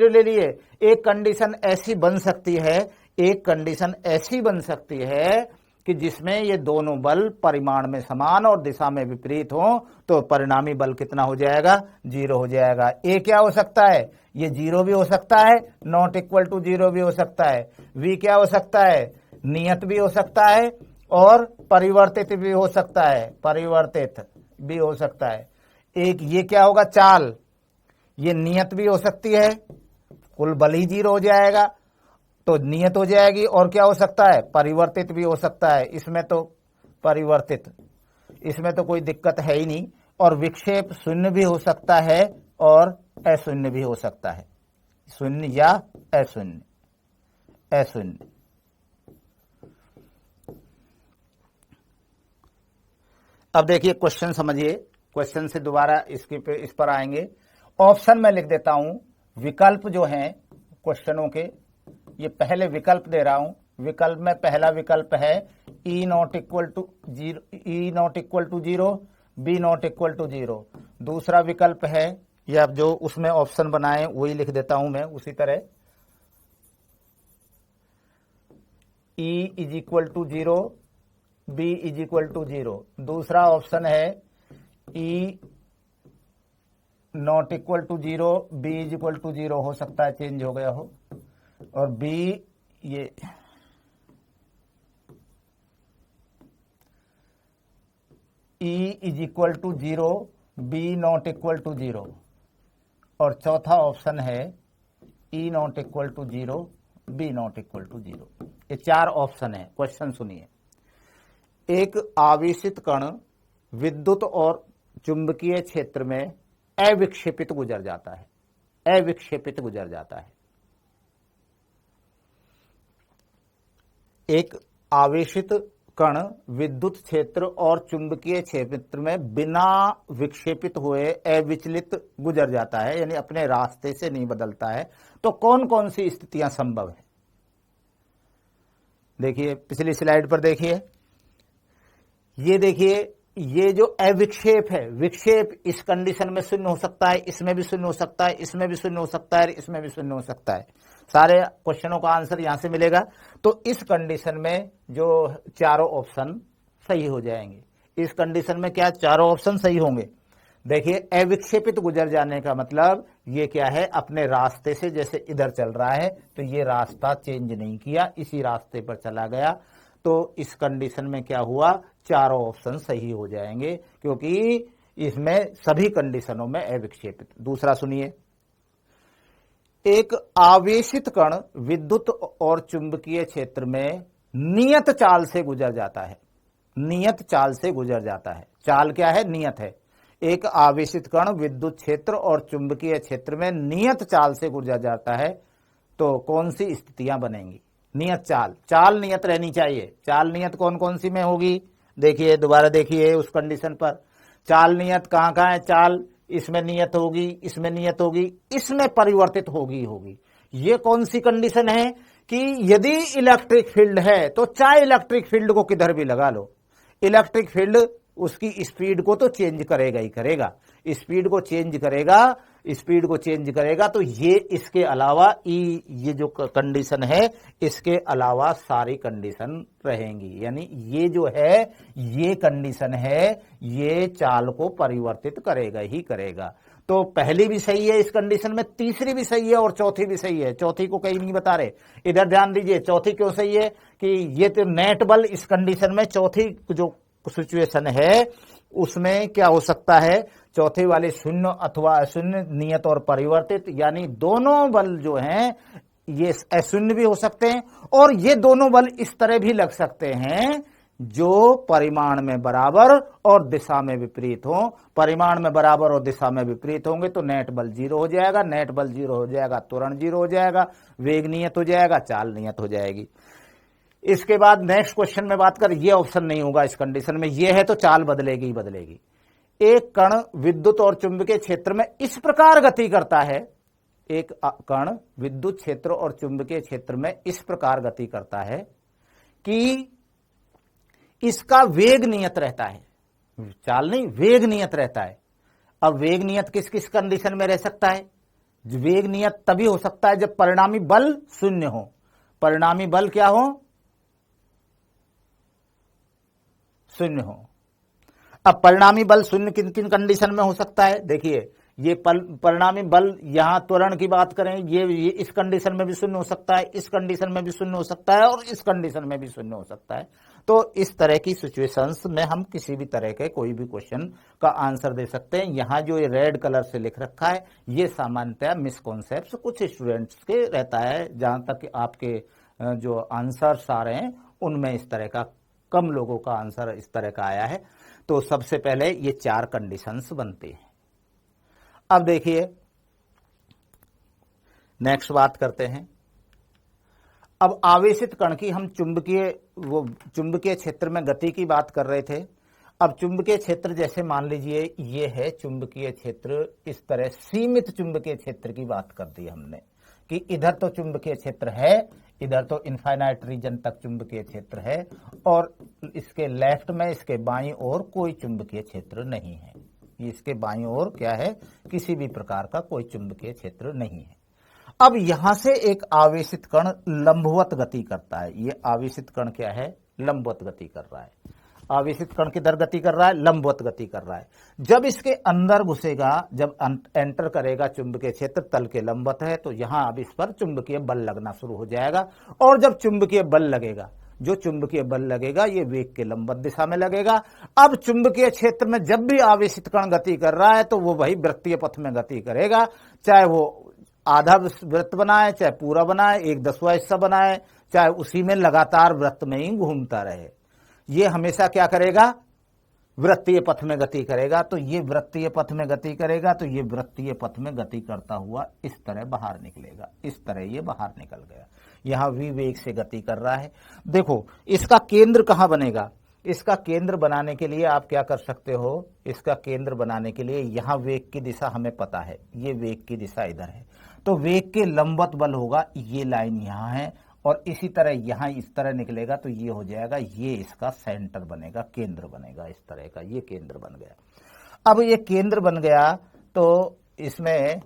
ले लिए, एक कंडीशन ऐसी बन सकती है, एक कंडीशन ऐसी बन सकती है कि जिसमें ये दोनों बल परिमाण में समान और दिशा में विपरीत हो, तो परिणामी बल कितना हो जाएगा, 0 हो जाएगा। ए क्या हो सकता है, ये 0 भी हो सकता है, नॉट इक्वल टू 0 भी हो सकता है। वी क्या हो सकता है, नियत भी हो सकता है और परिवर्तित भी हो सकता है, परिवर्तित भी हो सकता है। एक ये क्या होगा, चाल, ये नियत भी हो सकती है, कुल बल ही 0 हो जाएगा, तो नियत हो जाएगी, और क्या हो सकता है, परिवर्तित भी हो सकता है। इसमें तो परिवर्तित, इसमें तो कोई दिक्कत है ही नहीं। और विक्षेप शून्य भी हो सकता है और अशून्य भी हो सकता है, शून्य या अशून्य, अशून्य। अब देखिए क्वेश्चन समझिए, क्वेश्चन से दोबारा इस पर आएंगे। ऑप्शन में लिख देता हूं, विकल्प जो हैं क्वेश्चनों के, ये पहले विकल्प दे रहा हूं। विकल्प में पहला विकल्प है E not equal to 0, E not equal to 0, B not equal to 0। दूसरा विकल्प है, या जो उसमें ऑप्शन बनाए वही लिख देता हूं मैं उसी तरह, E is equal to 0, B is equal to 0। दूसरा ऑप्शन है E not equal to 0, B is equal to 0, हो सकता है चेंज हो गया हो, और B ये E is equal to 0, B not equal to 0, और चौथा ऑप्शन है E not equal to 0, B not equal to 0। ये 4 ऑप्शन है। क्वेश्चन सुनिए, एक आवेशित कण विद्युत और चुंबकीय क्षेत्र में अविक्षेपित गुजर जाता है, अविक्षेपित गुजर जाता है। एक आवेशित कण विद्युत क्षेत्र और चुंबकीय क्षेत्र में बिना विक्षेपित हुए अविचलित गुजर जाता है, यानी अपने रास्ते से नहीं बदलता है, तो कौन कौन सी स्थितियां संभव है? देखिए पिछली स्लाइड पर देखिए, ये देखिए, ये जो अविक्षेप है, विक्षेप इस कंडीशन में शून्य हो सकता है, इसमें भी शून्य हो सकता है, इसमें भी शून्य हो सकता है, इसमें भी शून्य हो सकता है। सारे क्वेश्चनों का आंसर यहां से मिलेगा। तो इस कंडीशन में जो चारों ऑप्शन सही हो जाएंगे। इस कंडीशन में क्या चारों ऑप्शन सही होंगे? देखिए, अविक्षेपित गुजर जाने का मतलब ये क्या है? अपने रास्ते से, जैसे इधर चल रहा है तो ये रास्ता चेंज नहीं किया, इसी रास्ते पर चला गया। तो इस कंडीशन में क्या हुआ? चारों ऑप्शन सही हो जाएंगे, क्योंकि इसमें सभी कंडीशनों में अविक्षेपित। दूसरा सुनिए, एक आवेशित कण विद्युत और चुंबकीय क्षेत्र में नियत चाल से गुजर जाता है, नियत चाल से गुजर जाता है। चाल क्या है? नियत है। एक आवेशित कण विद्युत क्षेत्र और चुंबकीय क्षेत्र में नियत चाल से गुजर जाता है, तो कौन सी स्थितियां बनेंगी? नियत चाल, चाल नियत रहनी चाहिए। चाल नियत कौन कौन सी में होगी? देखिए, दोबारा देखिए उस कंडीशन पर। चाल नियत कहां कहां है? चाल इसमें नियत होगी, इसमें नियत होगी, इसमें परिवर्तित होगी। ये कौन सी कंडीशन है? कि यदि इलेक्ट्रिक फील्ड है तो चाहे इलेक्ट्रिक फील्ड को किधर भी लगा लो, इलेक्ट्रिक फील्ड उसकी स्पीड को तो चेंज करेगा ही करेगा, स्पीड को चेंज करेगा। तो ये इसके अलावा ये जो कंडीशन है, इसके अलावा सारी कंडीशन रहेंगी। यानी ये जो है, ये कंडीशन है, ये चाल को परिवर्तित करेगा ही करेगा। तो पहली भी सही है इस कंडीशन में, तीसरी भी सही है और चौथी भी सही है। चौथी को कहीं नहीं बता रहे, इधर ध्यान दीजिए। चौथी क्यों सही है? कि ये तो नेट बल इस कंडीशन में, चौथी जो सिचुएशन है उसमें क्या हो सकता है? चौथे वाले शून्य अथवा अशून्य, नियत और परिवर्तित, यानी दोनों बल जो हैं ये अशून्य भी हो सकते हैं, और ये दोनों बल इस तरह भी लग सकते हैं जो परिमाण में बराबर और दिशा में विपरीत हो। परिमाण में बराबर और दिशा में विपरीत होंगे तो नेट बल 0 हो जाएगा, नेट बल 0 हो जाएगा, त्वरण 0 हो जाएगा, वेग नियत हो जाएगा, चाल नियत हो जाएगी। इसके बाद नेक्स्ट क्वेश्चन में बात कर, ये ऑप्शन नहीं होगा इस कंडीशन में, ये है तो चाल बदलेगी ही बदलेगी। एक कण विद्युत और चुंबकीय क्षेत्र में इस प्रकार गति करता है, एक कण विद्युत क्षेत्र और चुंबकीय क्षेत्र में इस प्रकार गति करता है कि इसका वेग नियत रहता है, चाल नहीं, वेग नियत रहता है। अब वेग नियत किस किस कंडीशन में रह सकता है? वेग नियत तभी हो सकता है जब परिणामी बल शून्य हो। परिणामी बल क्या हो? शून्य हो। अब परिणामी बल शून्य किन किन कंडीशन में हो सकता है? देखिए, ये परिणामी बल, यहां त्वरण की बात करें, ये इस कंडीशन में भी शून्य हो सकता है, इस कंडीशन में भी शून्य हो सकता है, और इस कंडीशन में भी शून्य हो सकता है। तो इस तरह की सिचुएशंस में हम किसी भी तरह के कोई भी क्वेश्चन का आंसर दे सकते हैं। यहां जो ये रेड कलर से लिख रखा है, ये सामान्यतः मिसकॉन्सेप्ट कुछ स्टूडेंट्स के रहता है। जहां तक आपके जो आंसर्स आ रहे हैं उनमें इस तरह का, कम लोगों का आंसर इस तरह का आया है। तो सबसे पहले ये 4 कंडीशंस बनती हैं। अब देखिए, नेक्स्ट बात करते हैं। अब आवेशित कण की हम चुंबकीय क्षेत्र में गति की बात कर रहे थे। अब चुंबकीय क्षेत्र, जैसे मान लीजिए ये है चुंबकीय क्षेत्र, इस तरह सीमित चुंबकीय क्षेत्र की बात कर दी हमने कि इधर तो चुंबकीय क्षेत्र है, इधर तो इनफाइनाइट रीजन तक चुंबकीय क्षेत्र है, और इसके लेफ्ट में, इसके बाईं ओर कोई चुंबकीय क्षेत्र नहीं है। इसके बाईं ओर क्या है? किसी भी प्रकार का कोई चुंबकीय क्षेत्र नहीं है। अब यहां से एक आवेशित कण लंबवत गति करता है। ये आवेशित कण क्या है? लंबवत गति कर रहा है। आवेशित कण किधर गति कर रहा है? लंबवत गति कर रहा है। जब इसके अंदर घुसेगा, जब एंटर करेगा चुंबकीय क्षेत्र तल के लंबवत है, तो यहां अब इस पर चुंबकीय बल लगना शुरू हो जाएगा। और जब चुंबकीय बल लगेगा, जो चुंबकीय बल लगेगा ये वेग के लंबवत दिशा में लगेगा। अब चुंबकीय क्षेत्र में जब भी आवेशित कण गति कर रहा है तो वो वही वृत्तीय पथ में गति करेगा, चाहे वो आधा वृत्त बनाए, चाहे पूरा बनाए, 1/10वां हिस्सा बनाए, चाहे उसी में लगातार वृत्त में ही घूमता रहे। ये हमेशा क्या करेगा? वृत्तीय पथ में गति करेगा, तो ये वृत्तीय पथ में गति करेगा, तो ये वृत्तीय पथ में गति करता हुआ इस तरह बाहर निकलेगा। इस तरह ये बाहर निकल गया। यहां v वेग से गति कर रहा है। देखो इसका केंद्र कहां बनेगा। इसका केंद्र बनाने के लिए आप क्या कर सकते हो, इसका केंद्र बनाने के लिए यहां वेग की दिशा हमें पता है, ये वेग की दिशा इधर है, तो वेग के लंबवत बल होगा, ये लाइन यहां है और इसी तरह यहां इस तरह निकलेगा, तो ये हो जाएगा, ये इसका सेंटर बनेगा, केंद्र बनेगा इस तरह का, ये केंद्र बन गया। अब ये केंद्र बन गया तो इसमें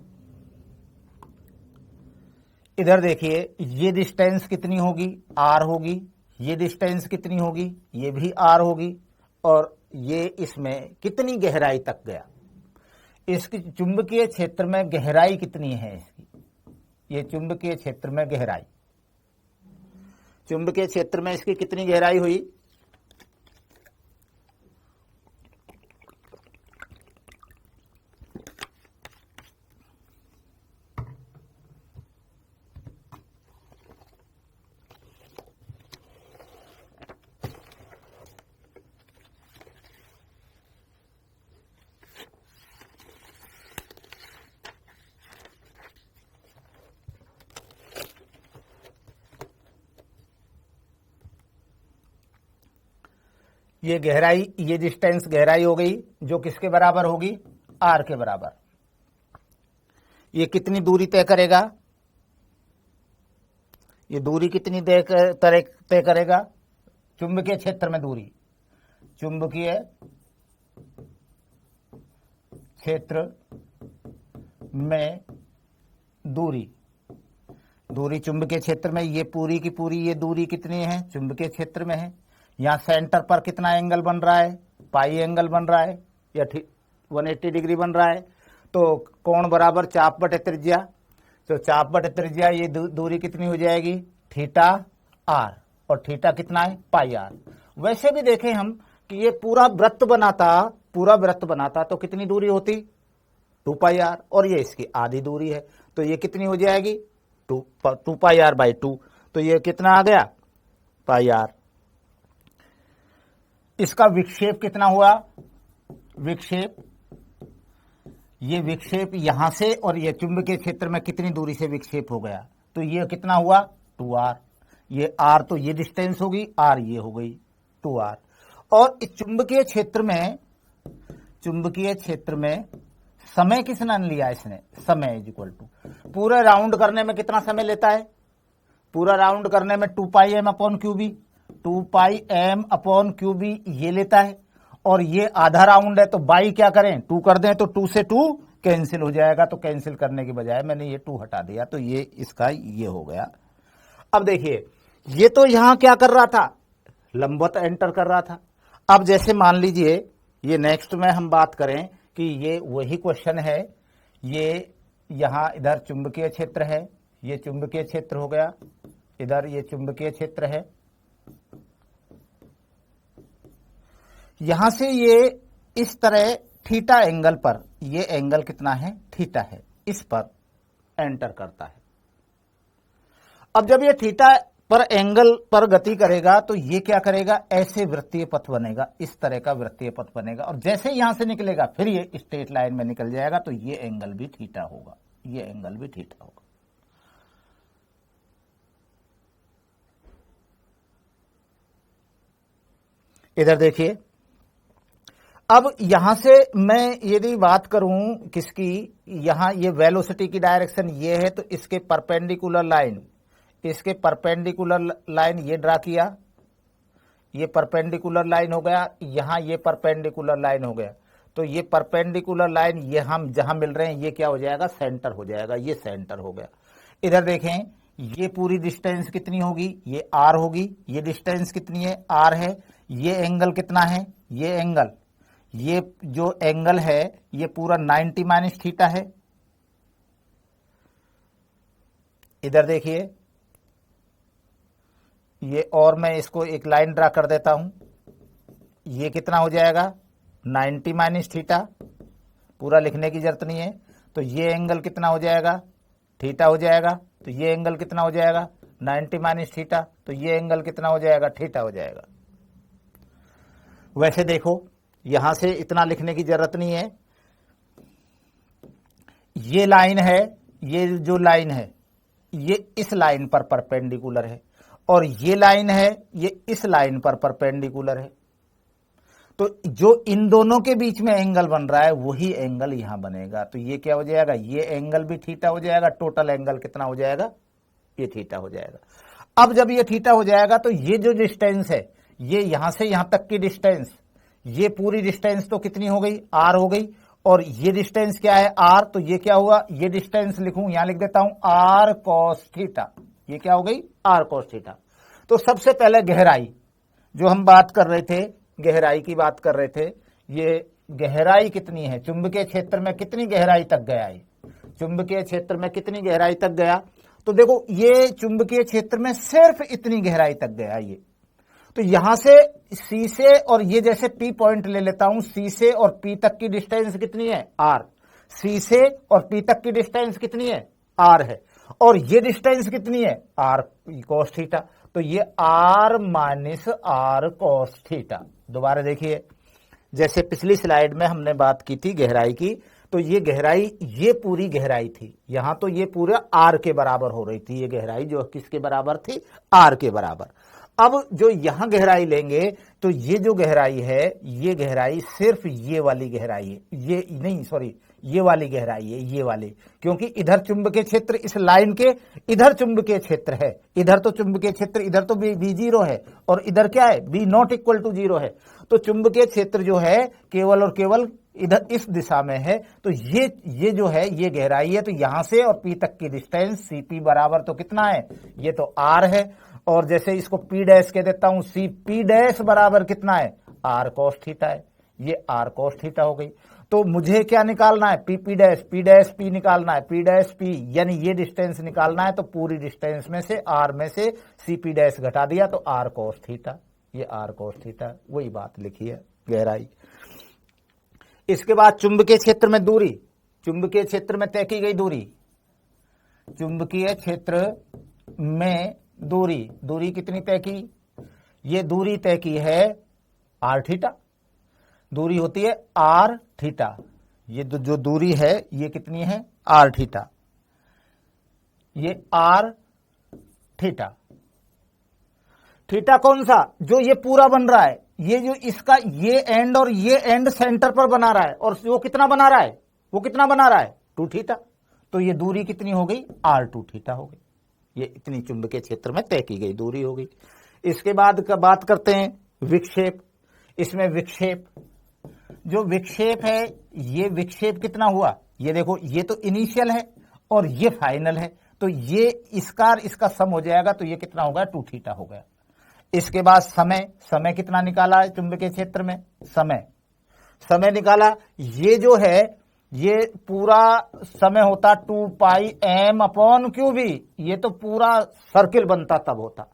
इधर देखिए ये डिस्टेंस कितनी होगी, r होगी, ये डिस्टेंस कितनी होगी, ये भी r होगी, और ये इसमें कितनी गहराई तक गया, इसकी चुंबकीय क्षेत्र में गहराई कितनी है इसकी, ये चुंबकीय क्षेत्र में गहराई, चुंबकीय क्षेत्र में इसकी कितनी गहराई हुई, ये गहराई, ये डिस्टेंस गहराई हो गई, जो किसके बराबर होगी, r के बराबर। ये कितनी दूरी तय करेगा, ये दूरी कितनी तय करेगा, चुंबकीय क्षेत्र में दूरी, चुंबकीय क्षेत्र में दूरी, दूरी चुंबकीय क्षेत्र में ये पूरी की पूरी ये दूरी कितनी है, चुंबकीय क्षेत्र में है। यहाँ सेंटर पर कितना एंगल बन रहा है, पाई एंगल बन रहा है या 180 डिग्री बन रहा है, तो कोण बराबर चाप बटे त्रिज्या, तो चाप बटे त्रिज्या ये दूरी कितनी हो जाएगी, थीटा r, और थीटा कितना है, पाई r। वैसे भी देखें हम कि ये पूरा वृत्त बनाता तो कितनी दूरी होती, 2 पाई r, और ये इसकी आधी दूरी है, तो ये कितनी हो जाएगी, 2 पाई r बाई 2, तो ये कितना आ गया, पाई r। इसका विक्षेप कितना हुआ, विक्षेप, ये विक्षेप यहां से और ये चुंबकीय क्षेत्र में कितनी दूरी से विक्षेप हो गया, तो ये कितना हुआ, 2r, ये r, तो ये डिस्टेंस होगी r, ये हो गई 2r। और इस चुंबकीय क्षेत्र में समय कितना लिया इसने, समय इज इक्वल टू, पूरा राउंड करने में कितना समय लेता है, पूरा राउंड करने में 2 pi m upon QB, 2 pi m upon QB ये लेता है, और ये आधा राउंड है, तो बाई क्या करें, 2 कर दें, तो 2 से 2 कैंसिल हो जाएगा, तो कैंसिल करने के बजाय मैंने ये 2 हटा दिया, तो ये इसका ये हो गया। अब देखिए ये तो यहां क्या कर रहा था, लंबवत एंटर कर रहा था। अब जैसे मान लीजिए ये नेक्स्ट में हम बात करें कि ये वही क्वेश्चन है, ये यहां इधर चुंबकीय क्षेत्र है, ये चुंबकीय क्षेत्र हो गया, इधर ये चुंबकीय क्षेत्र है, यहां से ये इस तरह थीटा एंगल पर, ये एंगल कितना है, थीटा है, इस पर एंटर करता है। अब जब ये थीटा पर एंगल पर गति करेगा तो ये क्या करेगा, ऐसे वृत्तीय पथ बनेगा, इस तरह का वृत्तीय पथ बनेगा, और जैसे यहां से निकलेगा फिर ये स्ट्रेट लाइन में निकल जाएगा, तो ये एंगल भी थीटा होगा, ये एंगल भी थीटा होगा। इधर देखिए, अब यहां से मैं यदि बात करूं किसकी, यहां ये वेलोसिटी की डायरेक्शन ये है, तो इसके परपेंडिकुलर लाइन, इसके परपेंडिकुलर लाइन ये ड्रा किया, ये परपेंडिकुलर लाइन हो गया, यहां ये परपेंडिकुलर लाइन हो गया, तो ये परपेंडिकुलर लाइन ये हम जहां मिल रहे हैं ये क्या हो जाएगा, सेंटर हो जाएगा, ये सेंटर हो गया। इधर देखें ये पूरी डिस्टेंस कितनी होगी, ये r होगी, ये डिस्टेंस कितनी है, r है, ये एंगल कितना है, ये एंगल, ये जो एंगल है ये पूरा 90 माइनस थीटा है। इधर देखिए ये, और मैं इसको एक लाइन ड्रा कर देता हूं, ये कितना हो जाएगा, 90 माइनस थीटा, पूरा लिखने की जरूरत नहीं है, तो ये एंगल कितना हो जाएगा, थीटा हो जाएगा, तो ये एंगल कितना हो जाएगा, 90 माइनस थीटा, तो ये एंगल कितना हो जाएगा, थीटा हो जाएगा। वैसे देखो यहां से इतना लिखने की जरूरत नहीं है। ये लाइन है, ये जो लाइन है ये इस लाइन पर परपेंडिकुलर है, और ये लाइन है ये इस लाइन पर परपेंडिकुलर है। तो जो इन दोनों के बीच में एंगल बन रहा है वही एंगल यहां बनेगा। तो ये क्या हो जाएगा, ये एंगल भी थीटा हो जाएगा। टोटल एंगल कितना हो जाएगा, ये थीटा हो जाएगा। अब जब ये थीटा हो जाएगा तो ये जो डिस्टेंस है, ये यहां से यहां तक की डिस्टेंस, ये पूरी डिस्टेंस तो कितनी हो गई, आर हो गई। और ये डिस्टेंस क्या है, आर। तो ये क्या हुआ, ये डिस्टेंस लिखूं, यहां लिख देता हूं आर कॉस थीटा। ये क्या हो गई, आर कॉस थीटा। तो सबसे पहले गहराई, जो हम बात कर रहे थे, गहराई की बात कर रहे थे, ये गहराई कितनी है, चुंबकीय क्षेत्र में कितनी गहराई तक गया है, चुंबकीय क्षेत्र में कितनी गहराई तक गया। तो देखो ये चुंबकीय क्षेत्र में सिर्फ इतनी गहराई तक गया ये। तो यहां से सी से, और ये जैसे पी पॉइंट ले लेता हूं, सी से और पी तक की डिस्टेंस कितनी है, आर। सी से और पी तक की डिस्टेंस कितनी है, आर है। और ये डिस्टेंस कितनी है, आर कॉस थीटा। तो ये r minus r cos theta. दोबारा देखिए, जैसे पिछली स्लाइड में हमने बात की थी गहराई की, तो ये गहराई, ये पूरी गहराई थी, यहां तो ये पूरा आर के बराबर हो रही थी। ये गहराई जो किसके बराबर थी, आर के बराबर। अब जो यहां गहराई लेंगे तो ये जो गहराई है, ये गहराई सिर्फ ये वाली गहराई है, ये नहीं, सॉरी, ये वाली गहराई है, ये वाली। क्योंकि इधर चुंबकीय क्षेत्र इस लाइन के इधर चुंबकीय क्षेत्र है, इधर तो चुंबकीय क्षेत्र, इधर तो बी जीरो है, और इधर क्या है, B not equal to zero है। तो चुंबकीय क्षेत्र जो है केवल और केवल इधर इस दिशा में है। तो ये जो है ये गहराई है। तो यहां से और पी तक की डिस्टेंस सी पी बराबर तो कितना है, ये तो आर है। और जैसे इसको पी डैश कह देता हूं, सी पी डैश बराबर कितना है, आर कॉस थीटा है। ये आर कॉस थीटा हो गई। तो मुझे क्या निकालना है, पी डैश पी निकालना है, पी डैश पी यानी ये डिस्टेंस निकालना है। तो पूरी डिस्टेंस में से, आर में से सी पी डैश घटा दिया तो आर कॉस थीटा। ये आर कॉस थीटा, वही बात लिखी है गहराई। इसके बाद चुंबकीय क्षेत्र में दूरी, चुंबकीय क्षेत्र में तय की गई दूरी, चुंबकीय क्षेत्र में दूरी, दूरी कितनी तय की, ये दूरी तय की है आर थीटा। दूरी होती है आर थीटा। ये जो दूरी है ये कितनी है, आर थीटा। ये आर थीटा। थीटा कौन सा, जो ये पूरा बन रहा है, ये जो इसका ये एंड और ये एंड सेंटर पर बना रहा है, और वो कितना बना रहा है, वो कितना बना रहा है, 2 थीटा। तो ये दूरी कितनी हो गई, R2 थीटा हो गई। ये इतनी चुंबकीय क्षेत्र में तय की गई दूरी हो गई। इसके बाद का बात करते हैं विक्षेप। इसमें विक्षेप, जो विक्षेप है, ये विक्षेप कितना हुआ, ये देखो, ये तो इनिशियल है और ये फाइनल है। तो ये इसका सम हो जाएगा, तो ये कितना होगा, 2 थीटा हो गया। इसके बाद समय, समय कितना निकाला है चुंबकीय क्षेत्र में, समय निकाला। ये जो है ये पूरा समय होता 2 pi m upon Q B. ये तो पूरा सर्किल बनता तब होता,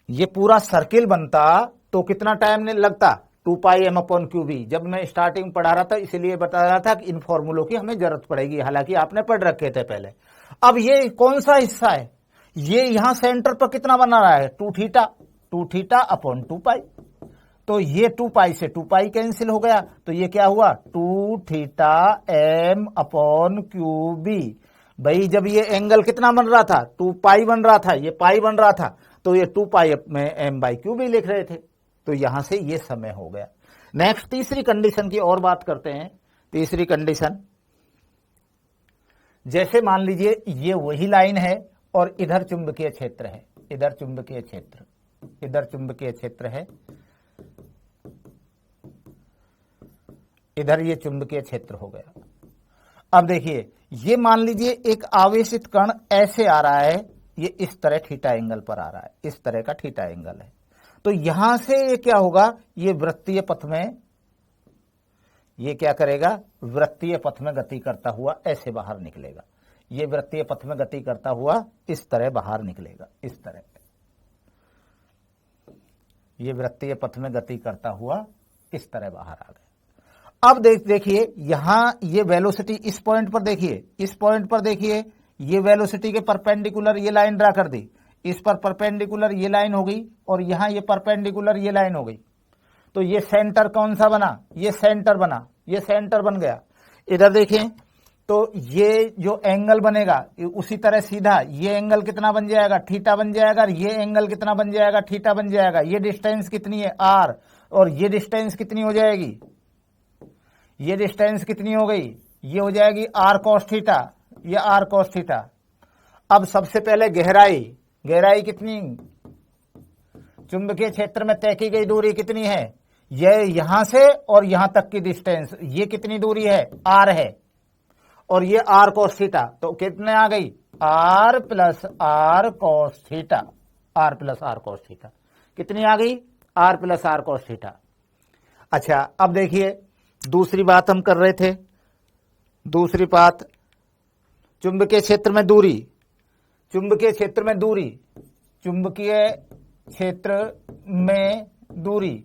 ये पूरा सर्किल बनता तो कितना टाइम लगता, 2 pi m upon Q B. जब मैं स्टार्टिंग में पढ़ा रहा था इसलिए बता रहा था कि इन फॉर्मूलों की हमें जरूरत पड़ेगी, हालांकि आपने पढ़ रखे थे पहले। अब ये कौन सा हिस्सा है, ये यहां सेंटर पर कितना बना रहा है, 2 थीटा अपॉन 2 पाई। तो ये 2 पाई से 2 पाई कैंसिल हो गया। तो ये क्या हुआ, 2 theta m upon Q B. भाई जब ये एंगल कितना बन रहा था, 2 पाई बन रहा था, ये पाई बन रहा था, तो ये 2 पाई में m बाई क्यू बी लिख रहे थे। तो यहां से ये समय हो गया। नेक्स्ट तीसरी कंडीशन की और बात करते हैं। तीसरी कंडीशन, जैसे मान लीजिए ये वही लाइन है और इधर चुंबकीय क्षेत्र है, इधर चुंबकीय क्षेत्र, इधर चुंबकीय क्षेत्र है, इधर ये चुंबकीय क्षेत्र हो गया। अब देखिए, ये मान लीजिए एक आवेशित कण ऐसे आ रहा है, ये इस तरह थीटा एंगल पर आ रहा है, इस तरह का थीटा एंगल है। तो यहां से ये क्या होगा, ये वृत्तीय पथ में, ये क्या करेगा, वृत्तीय पथ में गति करता हुआ ऐसे बाहर निकलेगा। ये वृत्तीय पथ में गति करता हुआ इस तरह बाहर निकलेगा, इस तरह। ये वृत्तीय पथ में गति करता हुआ इस तरह बाहर आ गया। अब देखिए यहां ये वेलोसिटी इस पॉइंट पर देखिए, इस पॉइंट पर देखिए, ये वेलोसिटी के परपेंडिकुलर ये लाइन ड्रा कर दी, इस पर परपेंडिकुलर ये लाइन हो गई, और यहां ये परपेंडिकुलर ये लाइन हो गई। तो ये सेंटर कौन सा बना, ये सेंटर बना, ये सेंटर बन गया। इधर देखें तो ये जो एंगल बनेगा उसी तरह सीधा ये एंगल कितना बन जाएगा, थीटा बन जाएगा, और ये एंगल कितना बन जाएगा, थीटा बन जाएगा। ये डिस्टेंस कितनी है, आर, और ये डिस्टेंस कितनी हो जाएगी, ये डिस्टेंस कितनी हो गई, ये हो जाएगी आर कॉस थीटा, ये आर कॉस थीटा। अब सबसे पहले गहराई, गहराई कितनी, चुंबकीय क्षेत्र में तय की गई दूरी कितनी है, ये यहां से और यहां तक की डिस्टेंस, ये कितनी दूरी है, आर है, और ये आर कॉस थीटा, तो कितने आ गई, R plus R cos theta, R plus R cos theta कितनी आ गई, R plus R cos theta. अच्छा अब देखिए दूसरी बात हम कर रहे थे, दूसरी बात चुंबकीय क्षेत्र में दूरी, चुंबकीय क्षेत्र में दूरी, चुंबकीय क्षेत्र में दूरी,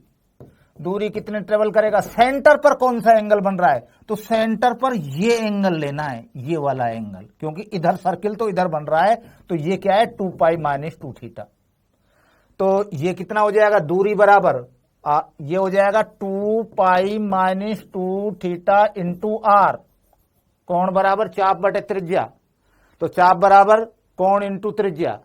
दूरी कितने ट्रेवल करेगा, सेंटर पर कौन सा एंगल बन रहा है, तो सेंटर पर ये एंगल लेना है, ये वाला एंगल, क्योंकि इधर सर्किल तो इधर बन रहा है, तो ये क्या है 2 पाई माइनस 2 थीटा। तो ये कितना हो जाएगा, दूरी बराबर ये हो जाएगा 2 pi minus 2 theta into R, कोण बराबर चाप बटे त्रिज्या, तो चाप बराबर कोण इंटू त्रिज्या,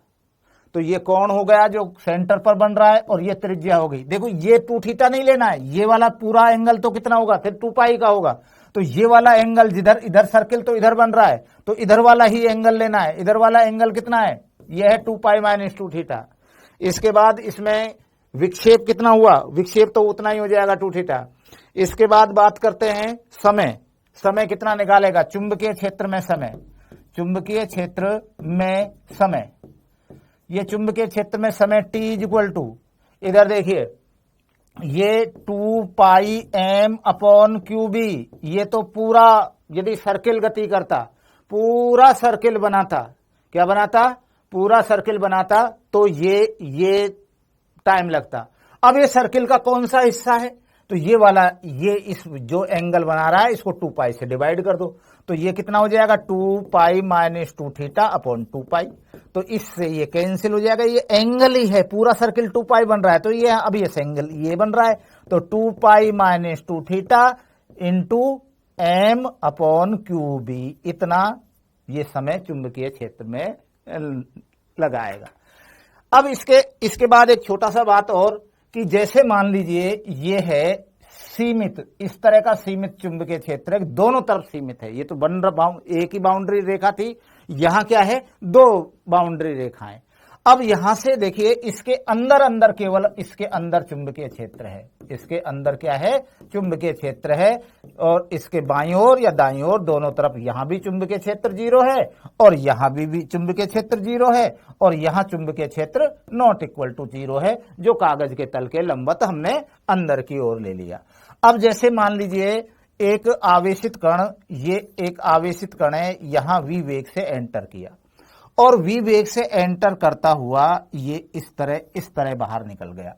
तो ये कोण हो गया जो सेंटर पर बन रहा है, और ये त्रिज्या हो गई। देखो ये 2 थीटा नहीं लेना है, ये वाला पूरा एंगल तो कितना होगा, फिर 2 पाई का होगा, तो ये वाला एंगल जिधर इधर सर्किल तो इधर बन रहा है, तो इधर वाला ही एंगल लेना है। इधर वाला एंगल कितना है, ये है 2 पाई माइनस 2 थीटा। इसके बाद इसमें विक्षेप कितना हुआ, विक्षेप तो उतना ही हो जाएगा 2 थीटा। इसके बाद बात करते हैं समय, समय कितना निकालेगा, चुंबकीय क्षेत्र में समय, चुंबकीय क्षेत्र में समय, ये चुंबकीय क्षेत्र में समय t इज इक्वल टू, इधर देखिए ये 2 pi m upon Q B, ये तो पूरा यदि सर्किल गति करता, पूरा सर्किल बनाता, क्या बनाता, पूरा सर्किल बनाता, तो ये टाइम लगता। अब ये सर्किल का कौन सा हिस्सा है, तो ये वाला, ये इस जो एंगल बना रहा है इसको 2 पाई से डिवाइड कर दो, तो ये कितना हो जाएगा 2 पाई माइनस 2 थीटा अपॉन 2 पाई, तो इससे ये कैंसिल हो जाएगा। ये एंगल ही है, पूरा सर्किल 2 पाई बन रहा है, तो ये अब ये एंगल ये बन रहा है, तो 2 pi minus 2 theta into M upon Q B, इतना ये समय चुंबकीय क्षेत्र में लगाएगा। अब इसके बाद एक छोटा सा बात और, कि जैसे मान लीजिए ये है सीमित, इस तरह का सीमित चुंबकीय क्षेत्र है, दोनों तरफ सीमित है, ये तो एक ही बाउंड्री रेखा थी, यहां क्या है 2 बाउंड्री रेखाएं। अब यहां से देखिए इसके अंदर अंदर केवल इसके अंदर चुंबकीय क्षेत्र है, इसके अंदर क्या है चुंबकीय क्षेत्र है, और इसके बाईं ओर या दाईं ओर दोनों तरफ यहां भी चुंबकीय क्षेत्र 0 है, और यहां भी चुंबकीय क्षेत्र 0 है, और यहां चुंबकीय क्षेत्र नॉट इक्वल टू 0 है, जो कागज के तल के लंबवत हमने अंदर की ओर ले लिया। अब जैसे मान लीजिए एक आवेशित कण, ये एक आवेशित कण है, यहां v वेग से एंटर किया, और v वेग से एंटर करता हुआ ये इस तरह बाहर निकल गया,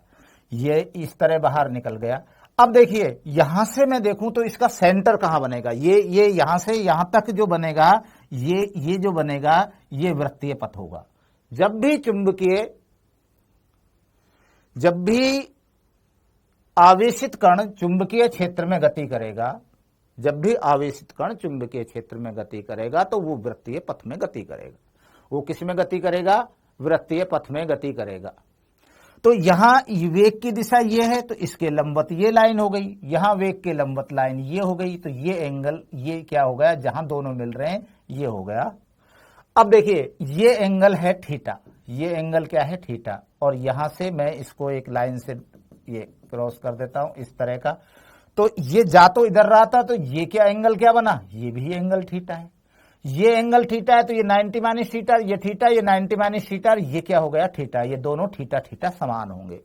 ये इस तरह बाहर निकल गया। अब देखिए यहां से मैं देखूं तो इसका सेंटर कहां बनेगा, ये यहां से यहां तक जो बनेगा, ये जो बनेगा ये वृत्तीय पथ होगा। जब भी आवेशित कण चुंबकीय क्षेत्र में गति करेगा, जब भी आवेशित कण चुंबकीय क्षेत्र में गति करेगा, तो वो वृत्तीय पथ में गति करेगा। वो किस में गति करेगा, वृत्तीय पथ में गति करेगा। तो यहां वेग की दिशा ये है, तो इसके लंबवत ये लाइन हो गई, यहां वेग के लंबवत लाइन ये हो गई, तो ये एंगल ये क्या हो गया, जहां दोनों मिल रहे हैं ये हो गया। अब देखिए ये एंगल है थीटा, ये एंगल क्या है थीटा, और यहां से मैं इसको एक लाइन से ये क्रॉस कर देता हूं इस तरह का, तो ये जा तो इधर रहा था, तो ये क्या एंगल क्या बना, ये भी एंगल थीटा है, ये एंगल थीटा है, तो ये 90 माइनस थीटा, ये थीटा, ये 90 माइनस थीटा, ये क्या हो गया थीटा, ये दोनों थीटा थीटा समान होंगे।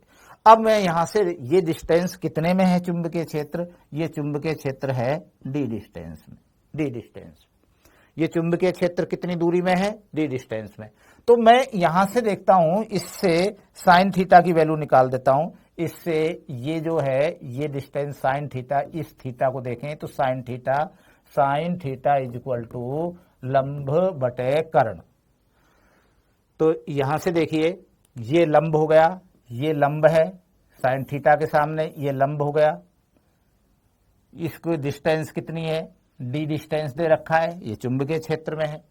अब मैं यहां से ये डिस्टेंस कितने में है चुंबकीय क्षेत्र, ये चुंबकीय क्षेत्र है डी डिस्टेंस में, डी डिस्टेंस, ये चुंबकीय क्षेत्र कितनी दूरी में है, डी डिस्टेंस में। तो मैं यहां से देखता हूं, इससे साइन थीटा की वैल्यू निकाल देता हूं, इससे ये जो है ये डिस्टेंस साइन थीटा, इस थीटा को देखें तो sine theta is equal to लंब बटे कर्ण। तो यहां से देखिए ये लंब हो गया, ये लंब है, साइन थीटा के सामने ये लंब हो गया, इसको डिस्टेंस कितनी है, डी डिस्टेंस दे रखा है, ये चुंबकीय क्षेत्र में है,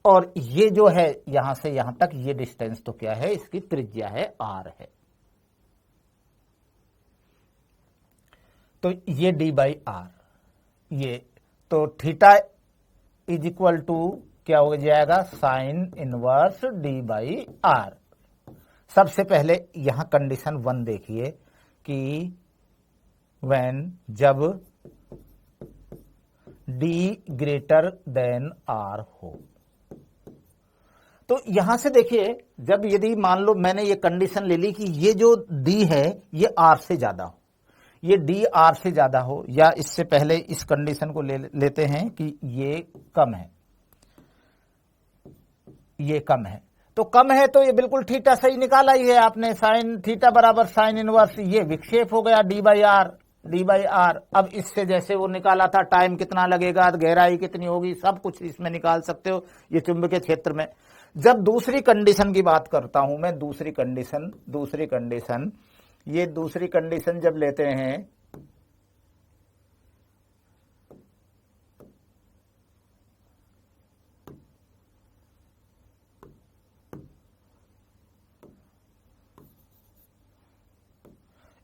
और ये जो है यहां से यहां तक ये डिस्टेंस तो क्या है, इसकी त्रिज्या है आर है। तो ये डी बाई आर, ये तो थीटा इज इक्वल टू क्या हो जाएगा, sine inverse D by R. सबसे पहले यहां कंडीशन 1 देखिए कि व्हेन जब डी ग्रेटर देन आर हो, तो यहां से देखिए जब यदि मान लो मैंने ये कंडीशन ले ली कि ये जो डी है ये आर से ज्यादा हो, ये डी आर से ज्यादा हो, या इससे पहले इस कंडीशन को लेते हैं कि ये कम है, ये कम है, तो कम है तो ये बिल्कुल थीटा सही निकाला ही है आपने, साइन थीटा बराबर साइन इनवर्स, ये विक्षेप हो गया D by R, D by R. अब इससे जैसे वो निकाला था टाइम कितना लगेगा, गहराई कितनी होगी, सब कुछ इसमें निकाल सकते हो ये चुंबकीय क्षेत्र में। जब दूसरी कंडीशन की बात करता हूं मैं, दूसरी कंडीशन जब लेते हैं,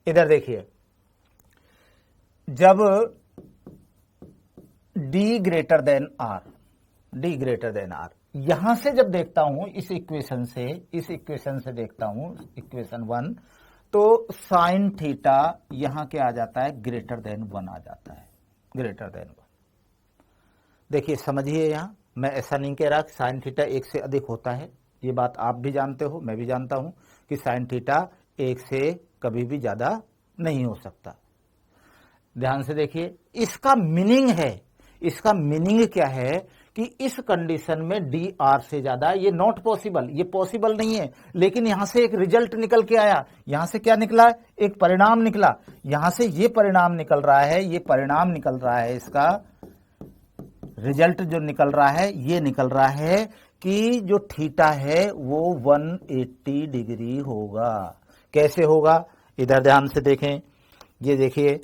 इधर देखिए जब डी ग्रेटर देन आर, यहां से जब देखता हूं इस इक्वेशन से देखता हूं इक्वेशन 1, तो साइन थीटा यहां क्या आ जाता है, ग्रेटर देन 1 आ जाता है, ग्रेटर देन 1। देखिए समझिए, यहां मैं ऐसा नहीं कह रहा कि साइन थीटा 1 से अधिक होता है, ये बात आप भी जानते हो, मैं भी जानता हूं कि साइन थीटा 1 से कभी भी ज्यादा नहीं हो सकता। ध्यान से देखिए, इसका मीनिंग क्या है कि इस कंडीशन में डी आर से ज्यादा, ये नॉट पॉसिबल, ये पॉसिबल नहीं है। लेकिन यहां से एक रिजल्ट निकल के आया, यहां से क्या निकला, एक परिणाम निकला, यहां से ये परिणाम निकल रहा है, ये परिणाम निकल रहा है, इसका रिजल्ट जो निकल रहा है ये निकल रहा है कि जो थीटा है वो 180 डिग्री होगा। कैसे होगा, इधर ध्यान से देखें, ये देखिए,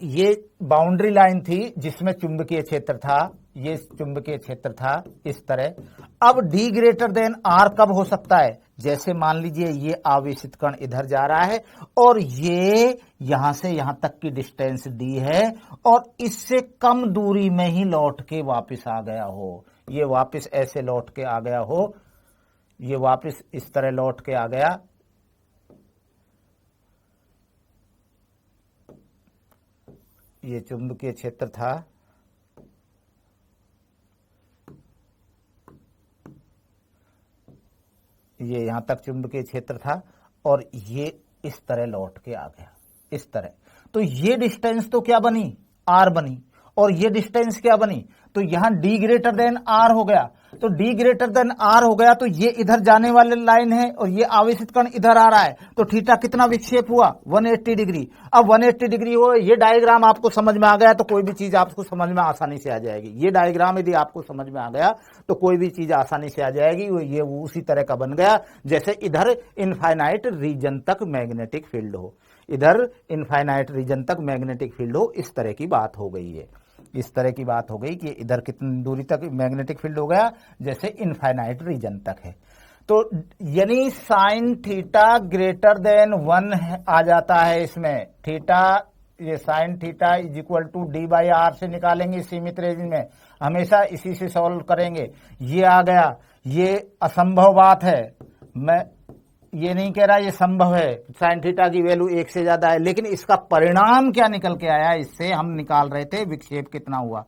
ये बाउंड्री लाइन थी जिसमें चुंबकीय क्षेत्र था, ये चुंबकीय क्षेत्र था इस तरह। अब डी ग्रेटर देन आर कब हो सकता है, जैसे मान लीजिए ये आवेशित कण इधर जा रहा है और ये यहां से यहां तक की डिस्टेंस डी है और इससे कम दूरी में ही लौट के वापस आ गया हो, ये वापस ऐसे लौट के आ गया हो, ये वापस इस तरह लौट के आ गया, ये चुंबकीय क्षेत्र था, ये यहां तक चुंबकीय क्षेत्र था और ये इस तरह लौट के आ गया, इस तरह। तो ये डिस्टेंस तो क्या बनी, आर बनी, और ये डिस्टेंस क्या बनी, तो यहां डी ग्रेटर देन आर हो गया। तो डी ग्रेटर देन आर हो गया तो ये इधर जाने वाले लाइन है और ये आवेशित कण इधर आ रहा है, तो थीटा कितना विक्षेप हुआ, 180 डिग्री। अब 180 डिग्री हो, ये डायग्राम आपको समझ में आ गया तो कोई भी चीज आपको समझ में आसानी से आ जाएगी। ये डायग्राम यदि आपको समझ में आ गया तो कोई भी चीज आसानी से आ जाएगी। ये उसी तरह का बन गया जैसे इधर इनफाइनाइट रीजन तक मैग्नेटिक फील्ड हो, इधर इनफाइनाइट रीजन तक मैग्नेटिक फील्ड हो, इस तरह की बात हो गई है, इस तरह की बात हो गई कि इधर कितनी दूरी तक मैग्नेटिक फील्ड हो गया, जैसे इनफाइनाइट रीजन तक है। तो यानी साइन थीटा ग्रेटर देन 1 आ जाता है इसमें, थीटा, ये sine theta is equal to D by R से निकालेंगे सीमित रेंज में, हमेशा इसी से सॉल्व करेंगे। ये आ गया, ये असंभव बात है, मैं ये नहीं कह रहा ये संभव है, साइन थीटा की वैल्यू 1 से ज्यादा है, लेकिन इसका परिणाम क्या निकल के आया, इससे हम निकाल रहे थे विक्षेप कितना हुआ।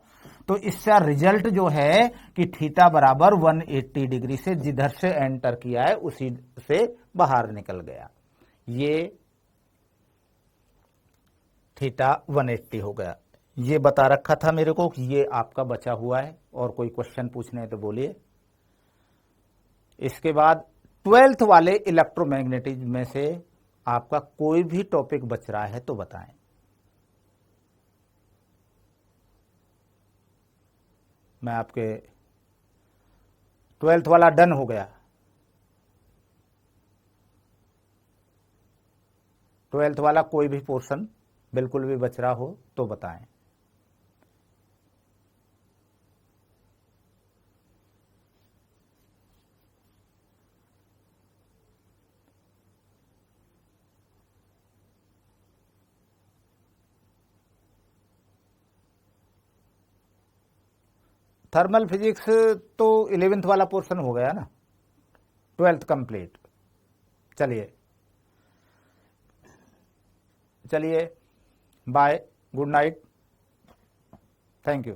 तो इसका रिजल्ट जो है कि थीटा बराबर 180 डिग्री से जिधर से एंटर किया है उसी से बाहर निकल गया, ये थीटा 180 हो गया। ये बता रखा था मेरे को कि ये आपका बचा हुआ है, और कोई क्वेश्चन पूछने है तो बोलिए। इसके बाद 12th वाले इलेक्ट्रोमैग्नेटिज्म में से आपका कोई भी टॉपिक बच रहा है तो बताएं। मैं आपके 12th वाला डन हो गया, 12th वाला कोई भी पोर्शन बिल्कुल भी बच रहा हो तो बताएं। थर्मल फिजिक्स तो 11th वाला पोर्शन हो गया ना, 12th कंप्लीट। चलिए चलिए, bye, good night, thank you.